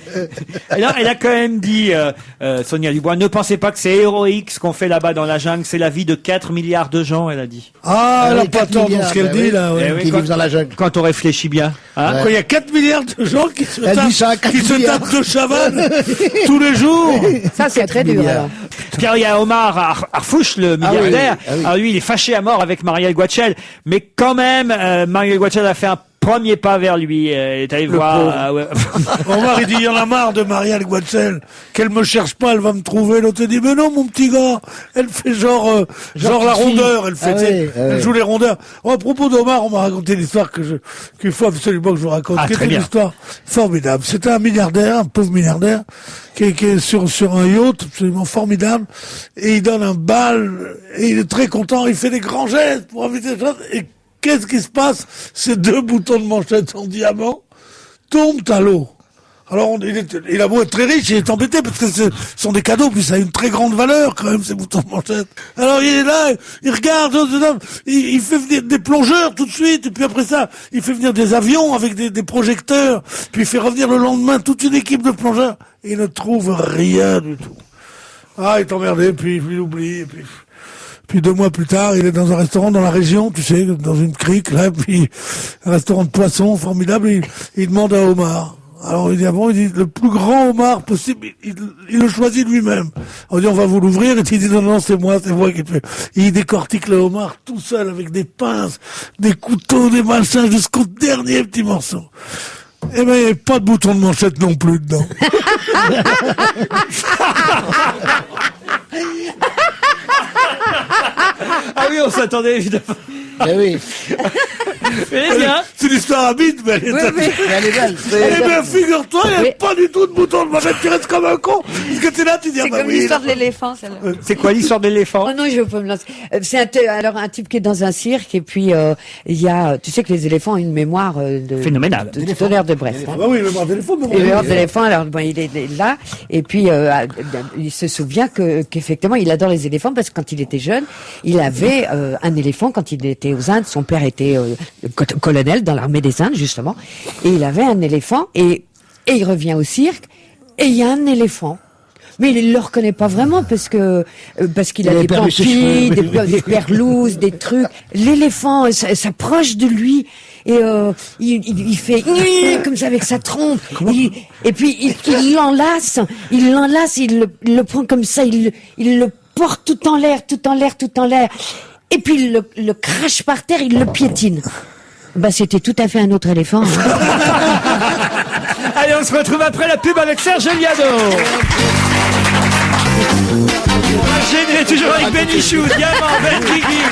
Elle a quand même dit, Sonia Dubois, ne pensez pas que c'est héroïque ce qu'on fait là-bas dans la jungle, c'est la vie de 4 milliards de gens, elle a dit. Ah, elle a oui, pas 4 tort dans milliards, ce qu'elle bah dit, oui. là, ouais. Eh oui, Qui quand- vivent dans la jungle. Quand on réfléchit bien, hein. Quand il y a 4 milliards de gens qui se Elle dit ça, tapent, 4 qui se milliards. tapent de Chavannes tous les jours. Ça, c'est très dur, milliards. alors. Puis alors, il y a Omar Arfouche, le milliardaire. Ah oui. Alors lui, il est fâché à mort avec Marielle Guachel. Mais quand même, Marielle Guachel a fait un premier pas vers lui. Elle est allée voir. Ouais. Omar, il dit, il y en a marre de Marielle Guatzel, qu'elle me cherche pas, elle va me trouver. L'autre dit, mais non, mon petit gars, elle fait genre la petite fille. rondeur, elle fait, Ah tu sais, oui, ah elle oui. joue les rondeurs. Oh, à propos d'Omar, on m'a raconté l'histoire qu'il faut absolument que je vous raconte. Ah, qui très était une bien. histoire formidable. C'était un milliardaire, un pauvre milliardaire, qui est sur un yacht absolument formidable, et il donne un bal, et il est très content, il fait des grands gestes pour inviter les gens, et qu'est-ce qui se passe? Ces 2 boutons de manchette en diamant tombent à l'eau. Alors, il a beau être très riche, il est embêté parce que ce sont des cadeaux, puis ça a une très grande valeur quand même, ces boutons de manchette. Alors, il est là, il regarde, il fait venir des plongeurs tout de suite, et puis après ça, il fait venir des avions avec des projecteurs, puis il fait revenir le lendemain toute une équipe de plongeurs, et il ne trouve rien du tout. Ah, il est emmerdé, puis il oublie, et puis 2 mois plus tard, il est dans un restaurant dans la région, tu sais, dans une crique, là, puis un restaurant de poissons formidable, il demande un homard. Alors il dit le plus grand homard possible, il le choisit lui-même. On dit on va vous l'ouvrir, et il dit non c'est moi qui le fais. Il décortique le homard tout seul avec des pinces, des couteaux, des machins jusqu'au dernier petit morceau. Eh ben il n'y avait pas de bouton de manchette non plus dedans. Ah oui, on s'attendait évidemment. Eh oui. C'est l'histoire à bite, mais elle est belle. Eh bien, figure-toi, il n'y a pas du tout de bouton de manchette, tu restes comme un con. Parce que t'es là, tu dis, c'est comme l'histoire de l'éléphant, celle-là. C'est quoi l'histoire de l'éléphant? Oh non, je veux pas me lancer. C'est un type qui est dans un cirque, et puis, il y a, tu sais que les éléphants ont une mémoire, phénoménale. De tonnerre de Brest. Ah oui, mémoire d'éléphant, Et mémoire d'éléphant, alors, bon, il est là, et puis, il se souvient qu'effectivement, il adore les éléphants parce que quand il était jeune, il avait, un éléphant quand il était aux Indes. Son père était colonel dans l'armée des Indes, justement. Et il avait un éléphant, et il revient au cirque, et il y a un éléphant. Mais il le reconnaît pas vraiment parce qu'il a des pampilles, des perlouses, des trucs. L'éléphant s'approche de lui et il fait comme ça avec sa trompe. Et puis il l'enlace, il le prend comme ça, il le porte tout en l'air. Et puis il le crache par terre, il le piétine. Bah c'était tout à fait un autre éléphant. Allez, on se retrouve après la pub avec Serge Liado. Gêné, toujours avec Bénichou, Diamant, Benguigui,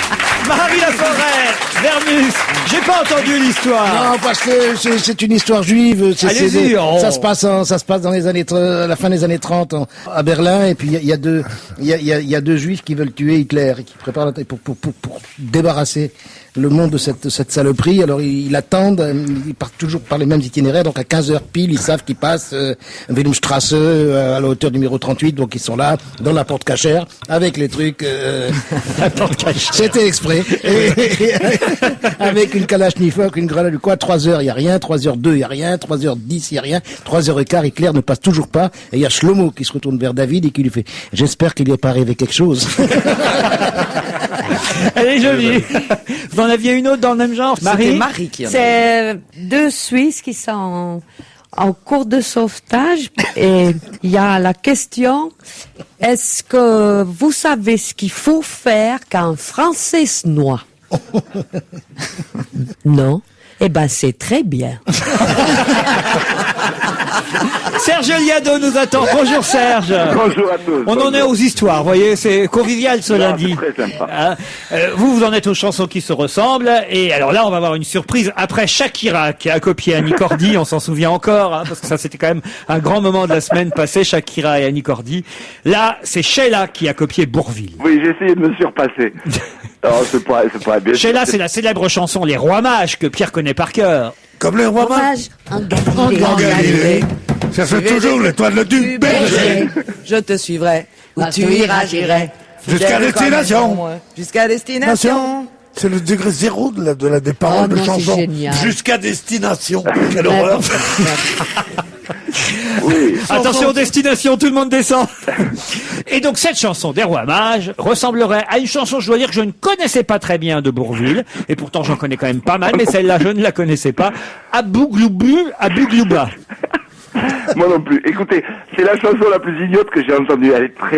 Marie Laforêt, Vermus. J'ai pas entendu l'histoire. Non, parce que c'est une histoire juive. Allez-y. Ça se passe dans les années, la fin des années 30 à Berlin, et puis il y a 2 juifs qui veulent tuer Hitler et qui préparent la pour débarrasser le monde de cette saloperie. Alors ils attendent, ils partent toujours par les mêmes itinéraires, donc à 15h pile, ils savent qu'ils passent Wilhelmstrasse à la hauteur numéro 38, donc ils sont là dans la porte cachère avec les trucs La porte cachère. C'était exprès. Avec une Kalachnikov, une grenade, quoi, 3h, il y a rien, 3h02, il y a rien, 3h10, il y a rien, 3h15, Hitler ne passe toujours pas, et il y a Shlomo qui se retourne vers David et qui lui fait « J'espère qu'il n'y est pas arrivé quelque chose. » Elle est jolie. Vous en aviez une autre dans le même genre, Marie? C'était Marie qui en avait. C'est 2 Suisses qui sont en cours de sauvetage, et il y a la question, est-ce que vous savez ce qu'il faut faire quand un Français se noie? Non? Eh ben, c'est très bien. Serge Liado nous attend. Bonjour Serge. Bonjour à tous. On en est aux histoires, vous voyez, c'est convivial ce lundi. C'est très sympa. Hein, vous en êtes aux chansons qui se ressemblent. Et alors là, on va avoir une surprise. Après Shakira, qui a copié Annie Cordy, on s'en souvient encore, hein, parce que ça c'était quand même un grand moment de la semaine passée, Shakira et Annie Cordy. Là, c'est Sheila qui a copié Bourvil. Oui, j'ai essayé de me surpasser. Alors, c'est pas bien. Sheila, c'est la célèbre chanson Les Rois Mages que Pierre connaît par cœur. Comme les rois mages. En Galilée. Cherche toujours l'étoile du berger. Je te suivrai, où tu iras, j'irai. Jusqu'à destination. Jusqu'à destination. C'est le degré 0 des paroles de non, c'est chansons. génial. Jusqu'à destination. Quelle horreur. Oui. Attention, destination, tout le monde descend. Et donc cette chanson des Rois Mages ressemblerait à une chanson, je dois dire, que je ne connaissais pas très bien de Bourvil, et pourtant j'en connais quand même pas mal, mais celle-là je ne la connaissais pas. Abougloubu, Abouglouba. Moi non plus. Écoutez, c'est la chanson la plus idiote que j'ai entendue.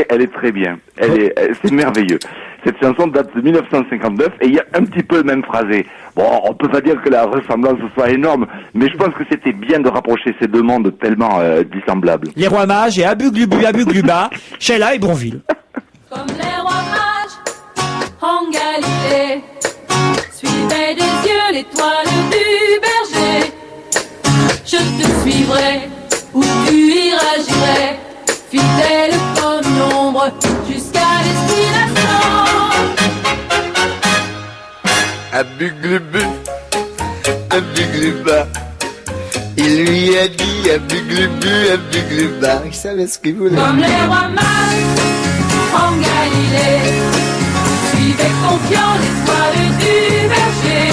Elle est très bien. C'est merveilleux. Cette chanson date de 1959 et il y a un petit peu le même phrasé. Bon, on peut pas dire que la ressemblance soit énorme, mais je pense que c'était bien de rapprocher ces 2 mondes tellement dissemblables. Les Rois Mages et Abougloubu, Abouglouba, Sheila et Bourvil. Comme les rois mages en Galilée, suivez des yeux l'étoile du berger. Je te suivrai, où tu iras, j'irai, fidèle comme une ombre, jusqu'à destination. Abuglubu, abugluba. Il lui a dit abuglubu, abugluba. Il savait ce qu'il voulait. Comme les rois mages en Galilée, suivez confiant l'étoile du berger.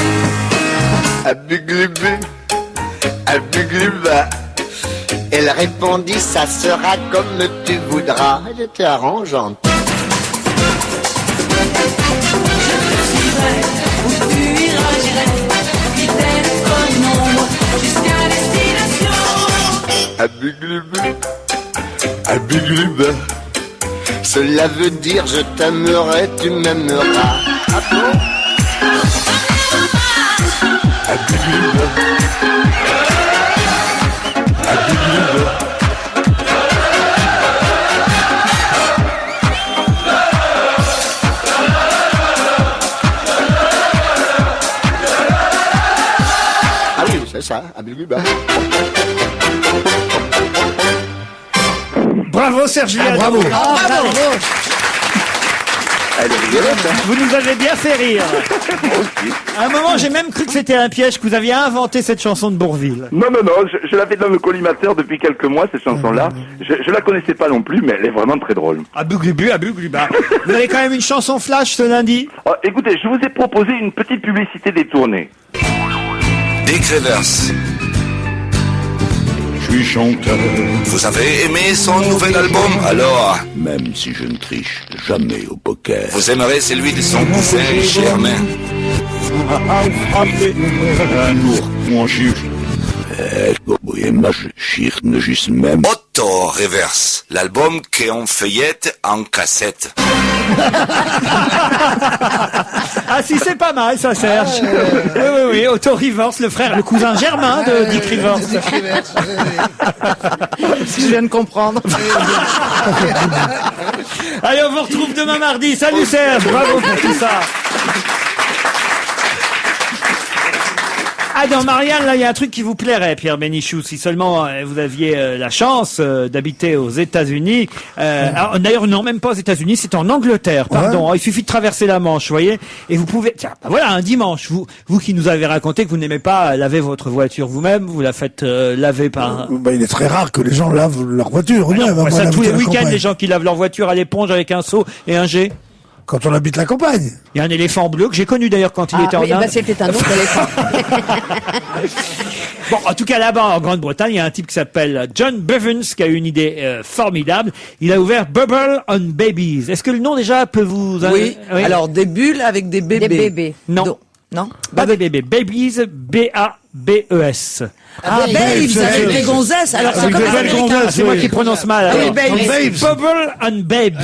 Abuglubu, abugluba. Elle répondit, ça sera comme tu voudras. Elle était arrangeante. Je te suivrai, où tu iras, j'irai, fidèle comme ombre, jusqu'à destination. Abuglubu, abugluba. Cela veut dire je t'aimerai, tu m'aimeras. Ah bon? Abugluba, abugluba. Ah oui, c'est ça, abugluba. Bravo Serge Viano. Bravo. Bravo. Vous nous avez bien fait rire. À un moment, j'ai même cru que c'était un piège, que vous aviez inventé cette chanson de Bourvil. Non, je l'avais dans le collimateur depuis quelques mois, cette chanson-là. Je la connaissais pas non plus, mais elle est vraiment très drôle. Abuglubu, abugluba. Vous avez quand même une chanson flash ce lundi? Écoutez, je vous ai proposé une petite publicité détournée. Dick Rivers. Je suis chanteur. Vous avez aimé son nouvel album, alors? Même si je ne triche jamais au poker. Vous aimerez celui de son cousin Germain. Un jour, mon juge. Otto Rivers, l'album qu'on feuillette en cassette. Ah si, c'est pas mal ça, Serge. Oui, Otto Rivers, le cousin germain de Dick Rivers. Je viens de comprendre. Allez, on vous retrouve demain mardi. Salut Serge, bravo pour tout ça. Ah, dans Marianne, là, il y a un truc qui vous plairait, Pierre Bénichou, si seulement vous aviez la chance d'habiter aux États-Unis. Alors, d'ailleurs, non, même pas aux États-Unis, c'est en Angleterre, pardon. Ouais. Il suffit de traverser la Manche, vous voyez, et vous pouvez... Tiens, voilà, un dimanche, vous qui nous avez raconté que vous n'aimez pas laver votre voiture vous-même, vous la faites laver par... Il est très rare que les gens lavent leur voiture eux-mêmes. Non, ça, tous les week-ends, les gens qui lavent leur voiture à l'éponge avec un seau et un jet. Quand on habite la campagne. Il y a un éléphant bleu que j'ai connu d'ailleurs quand il était en Inde. C'était un autre éléphant. Bon, en tout cas, là-bas, en Grande-Bretagne, il y a un type qui s'appelle John Bevins qui a eu une idée formidable. Il a ouvert Bubble on Babies. Est-ce que le nom déjà peut vous... Oui. Alors, des bulles avec des bébés. Des bébés. Non. Non. Pas des bébés. Babies, B-A-B-E-S. Babes, avec des gonzesses. Alors, c'est comme les Américains. C'est moi qui prononce mal. Oui, babes. Bubble on Babes.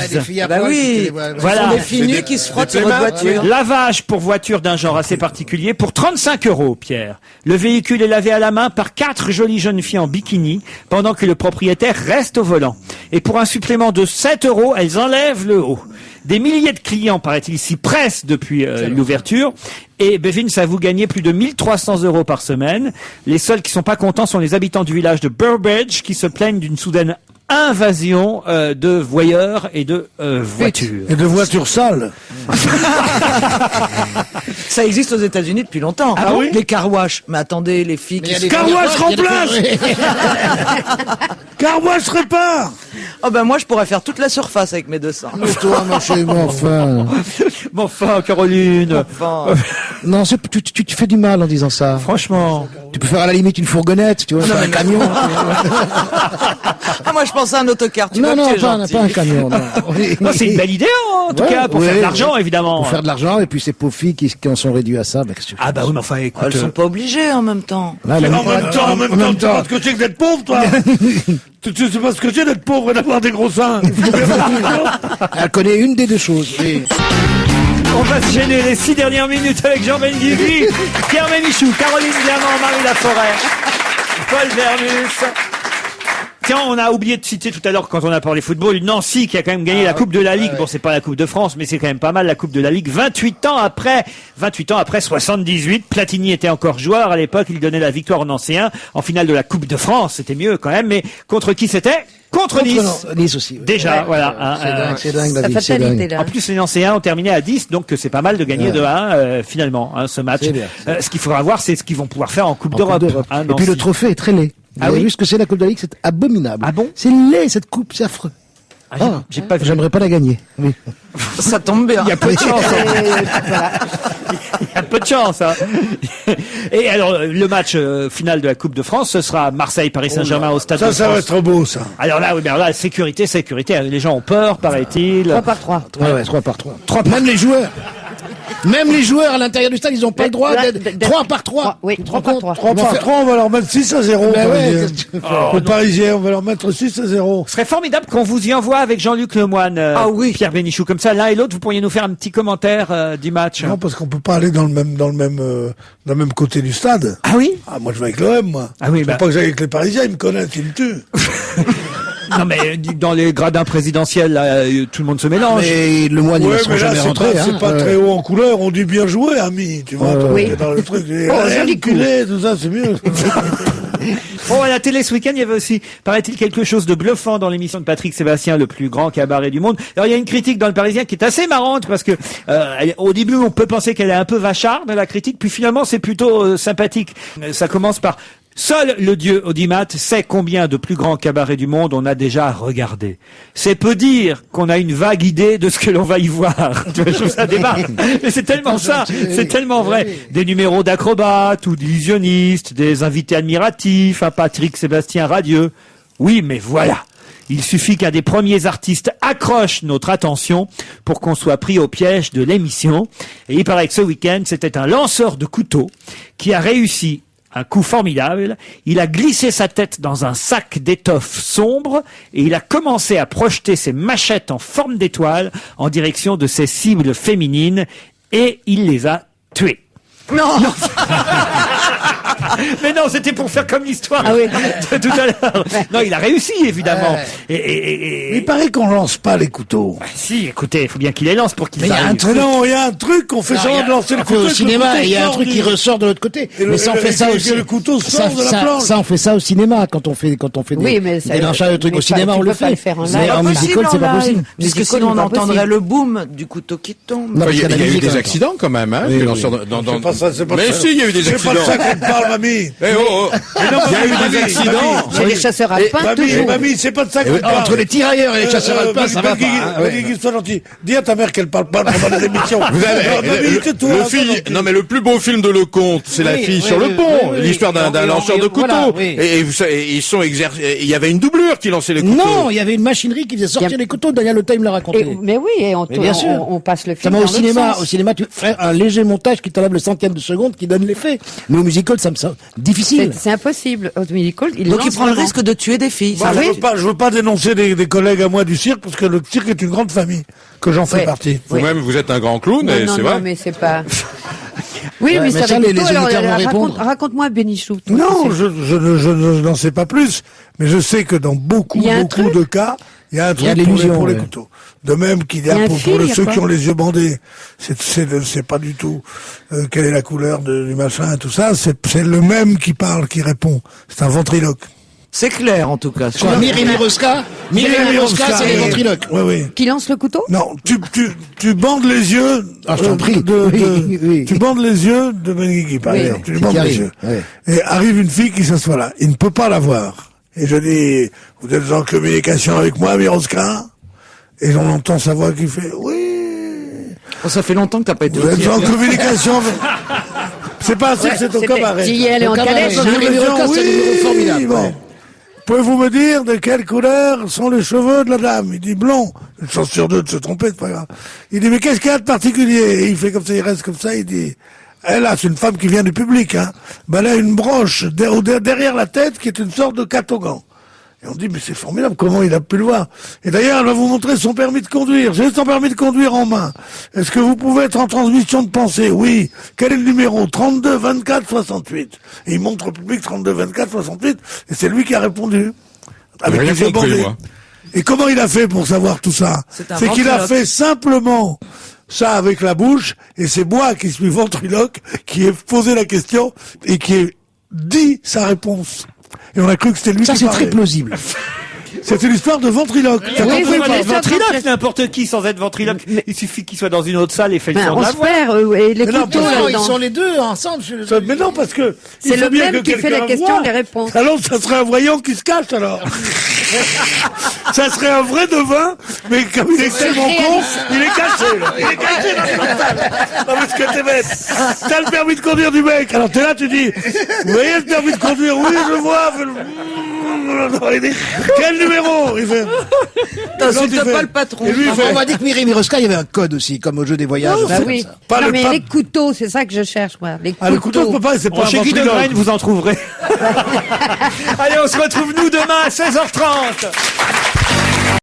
Bah oui. Voilà. Des filles nues qui se frottent sur votre voiture. Lavage pour voiture d'un genre assez particulier pour 35 €, Pierre. Le véhicule est lavé à la main par 4 jolies jeunes filles en bikini pendant que le propriétaire reste au volant. Et pour un supplément de 7 €, elles enlèvent le haut. Des milliers de clients, paraît-il, s'y pressent depuis l'ouverture. Et Bevins a vous gagné plus de 1300 € par semaine. Les seuls qui sont pas contents sont les habitants du village de Burbage qui se plaignent d'une soudaine invasion de voyeurs et de voitures. Et de voitures sales. Ça existe aux États-Unis depuis longtemps. Ah oui? Les car wash. Mais attendez, les filles qui se... Car wash remplace. Car wash répare. Oh ben moi je pourrais faire toute la surface avec mes 200. Mais toi, mon chéri, enfin. Bon, enfin, Caroline. Enfin. Non, tu fais du mal en disant ça. Franchement. Tu peux faire à la limite une fourgonnette, tu vois, Non, pas un camion. Ah moi je pensais à un autocar. Tu vois Non, que tu es pas gentil. un camion. Non. Non, c'est une belle idée, en tout cas, pour faire de l'argent, évidemment. Pour faire de l'argent, et puis ces pauvres filles qui en sont réduites à ça, bah, qu'est-ce que tu fais? Ah bah oui, mais enfin, écoute... Elles sont pas obligées en même temps. Là, En même temps, tu sais pas ce que c'est que d'être pauvre, toi. Tu sais pas ce que c'est d'être pauvre et d'avoir des gros seins. elle connaît une des deux choses. Oui. On va se gêner les 6 dernières minutes avec Jean Benguigui, Pierre Bénichou, Caroline Diamant, Marie Laforêt, Paul Vermus. Tiens, on a oublié de citer tout à l'heure, quand on a parlé football, Nancy qui a quand même gagné la Coupe de la Ligue. Bon, c'est pas la Coupe de France, mais c'est quand même pas mal la Coupe de la Ligue. 28 ans après 78. Platini était encore joueur à l'époque. Il donnait la victoire aux Nancéens en finale de la Coupe de France. C'était mieux quand même. Mais contre qui c'était? contre Nice. Nice aussi. Déjà, voilà. C'est dingue la sa vie, c'est fatalité, dingue. là. En plus, les Nancéens ont terminé à 10, donc c'est pas mal de gagner de 1 finalement ce match. C'est bien. Ce qu'il faudra voir, c'est ce qu'ils vont pouvoir faire en Coupe d'Europe. Et puis le trophée est très laid. Vous avez vu ce que c'est la Coupe de la Ligue? C'est abominable. Ah bon? C'est laid cette coupe, c'est affreux. J'ai pas vu. J'aimerais pas la gagner. Oui. Ça tombe bien. Il y a peu de chance. Il y a peu de chance. Hein. Et alors, le match final de la Coupe de France, ce sera Marseille-Paris Saint-Germain au Stade de France. Ça va être beau, ça. Alors là, oui, mais alors là, sécurité. Les gens ont peur, paraît-il. 3 par 3. Ouais, 3 par 3. Même les joueurs. Même les joueurs à l'intérieur du stade, ils n'ont pas le droit d'être 3 par 3. Oui, 3 par 3. 3 par 3, on va leur mettre 6-0. Aux Parisiens, on va leur mettre 6-0. Ce serait formidable qu'on vous y envoie avec Jean-Luc Lemoyne, Pierre Bénichou. Comme ça, l'un et l'autre, vous pourriez nous faire un petit commentaire du match. Non, parce qu'on peut pas aller dans le même côté du stade. Ah oui? Ah, moi, je vais avec l'OM, moi. Ah oui, Faut pas que j'aille avec les Parisiens, ils me connaissent, ils me tuent. Non, mais dans les gradins présidentiels, là, tout le monde se mélange. Mais le moine, il ne sera jamais rentré. C'est pas très haut en couleur, on dit bien joué, ami. Tu vois, oui. dans le truc. Joli coup. Tout ça, c'est mieux. Bon, à la télé ce week-end, il y avait aussi, paraît-il, quelque chose de bluffant dans l'émission de Patrick Sébastien, le plus grand cabaret du monde. Alors, il y a une critique dans le Parisien qui est assez marrante parce que, au début, on peut penser qu'elle est un peu vacharde, la critique, puis finalement, c'est plutôt sympathique. Ça commence par: seul le dieu Audimat sait combien de plus grands cabarets du monde on a déjà regardé. C'est peu dire qu'on a une vague idée de ce que l'on va y voir. Tu vois, je trouve ça démarre. Mais c'est tellement ça, c'est tellement vrai. Des numéros d'acrobates ou d'illusionnistes, des invités admiratifs, un Patrick Sébastien radieux. Oui, mais voilà. Il suffit qu'un des premiers artistes accroche notre attention pour qu'on soit pris au piège de l'émission. Et il paraît que ce week-end, c'était un lanceur de couteaux qui a réussi un coup formidable. Il a glissé sa tête dans un sac d'étoffe sombre et il a commencé à projeter ses machettes en forme d'étoile en direction de ses cibles féminines et il les a tuées. Non. Mais non, c'était pour faire comme l'histoire de tout à l'heure. Non, il a réussi, évidemment. Il paraît qu'on lance pas les couteaux. Si, écoutez, il faut bien qu'il les lance pour qu'ils arrivent. Il y a un truc, on fait semblant de lancer le couteau. Au cinéma, il y a un truc qui ressort de l'autre côté. Mais ça, on fait ça aussi. Le couteau sort de la planche. Ça, on fait ça au cinéma quand on fait des lynchages de trucs au cinéma, on le fait. Mais en musical, c'est pas possible. Puisque sinon, on entendrait le boom du couteau qui tombe. Il y a eu des accidents quand même, hein. Mais si, il y a eu des accidents. C'est pas ça qu'on parle, mamie. Il y a eu des accidents. Chez les chasseurs alpins, toujours. Mamie, c'est pas de ça qu'on parle. Entre les tirailleurs et les chasseurs alpins, ça va pas. Sois gentil. Dis à ta mère qu'elle parle pas pendant les émissions. Non, mais le plus beau film de Lecomte, c'est La fille sur le pont. L'histoire d'un lanceur de couteaux. Et il y avait une doublure qui lançait les couteaux. Non, il y avait une machinerie qui faisait sortir les couteaux. Daniel Auteuil me l'a raconté. Mais oui, bien sûr. On passe le film. Au cinéma, tu fais un léger montage qui t'enlève le centième de seconde qui donne l'effet. Mais au musical, ça me semble difficile. C'est impossible. Au musical, donc il prend le risque de tuer des filles. Je veux pas dénoncer des collègues à moi du cirque parce que le cirque est une grande famille que j'en fais partie. Vous-même, vous êtes un grand clown, et c'est vrai. Non, mais c'est pas. Oui, mais ça les auditeurs vont répondre. Raconte-moi, Bénichou. Non, je n'en sais pas plus, mais je sais que dans beaucoup de cas, il y a un truc pour les couteaux. De même qu'il y a pour ceux qui ont les yeux bandés, c'est pas du tout quelle est la couleur du machin et tout ça, c'est le même qui parle, qui répond. C'est un ventriloque. C'est clair, en tout cas. Mireille Miroska, c'est les ventriloques. Oui. Qui lance le couteau? Non, tu bandes les yeux. Je t'en prie. Tu bandes les yeux de Benguigui, par exemple. Tu bandes les yeux. Et arrive une fille qui s'assoit là. Il ne peut pas la voir. Et je dis, vous êtes en communication avec moi, Miroska? Et on entend sa voix qui fait, oui. Ça fait longtemps que t'as pas été Vous êtes en communication. C'est pas assez que c'est au cabaret. Si elle est en calèche, c'est formidable. Bon. Pouvez-vous me dire de quelle couleur sont les cheveux de la dame? Il dit blond. Une chance sur deux de se tromper, c'est pas grave. Il dit, mais qu'est-ce qu'il y a de particulier? Et il fait comme ça, il reste comme ça, il dit, elle là, c'est une femme qui vient du public, hein. Ben, elle a une broche derrière la tête qui est une sorte de catogan. Et on dit, mais c'est formidable, comment il a pu le voir? Et d'ailleurs, elle va vous montrer son permis de conduire. J'ai son permis de conduire en main. Est-ce que vous pouvez être en transmission de pensée? Oui. Quel est le numéro? 32 24 68. Et il montre au public 32 24 68, et c'est lui qui a répondu. Avec les yeux bandés. Et comment il a fait pour savoir tout ça? C'est qu'il a fait simplement ça avec la bouche, et c'est moi qui suis ventriloque, qui ai posé la question, et qui ai dit sa réponse. Et on a cru que c'était lui qui parlait. Ça, c'est très plausible. C'est une histoire de ventriloque. Oui, oui, oui, Ventriloque, n'importe qui sans être ventriloque. Il suffit qu'il soit dans une autre salle et fait le son de on la se voix. perd, et les Mais non, couteaux ils là-dedans. sont les deux ensemble. Mais non, parce que C'est il faut le bien même que qui fait la quelqu'un question, voie. les réponses. Alors, ça serait un voyant qui se cache, alors. Ça serait un vrai devin, mais comme il est tellement con, il est caché, là. Il est caché dans le mental. Non, mais ce que t'es bête. T'as le permis de conduire du mec. Alors, t'es là, tu dis, vous voyez le permis de conduire? Oui, je vois. Il dit, quel numéro? Il fait. T'insultes pas le patron. Et lui, il fait, On m'a dit que Mireille Miroska, il y avait un code aussi, comme au jeu des voyages. Bah oui. Pas Non, le mais pape. les couteaux, c'est ça que je cherche, moi. Les couteaux. Ah, le couteau, je peux pas, c'est pas un Chez Guy de ventriloque. Graine, vous en trouverez. Allez, on se retrouve nous demain à 16h30.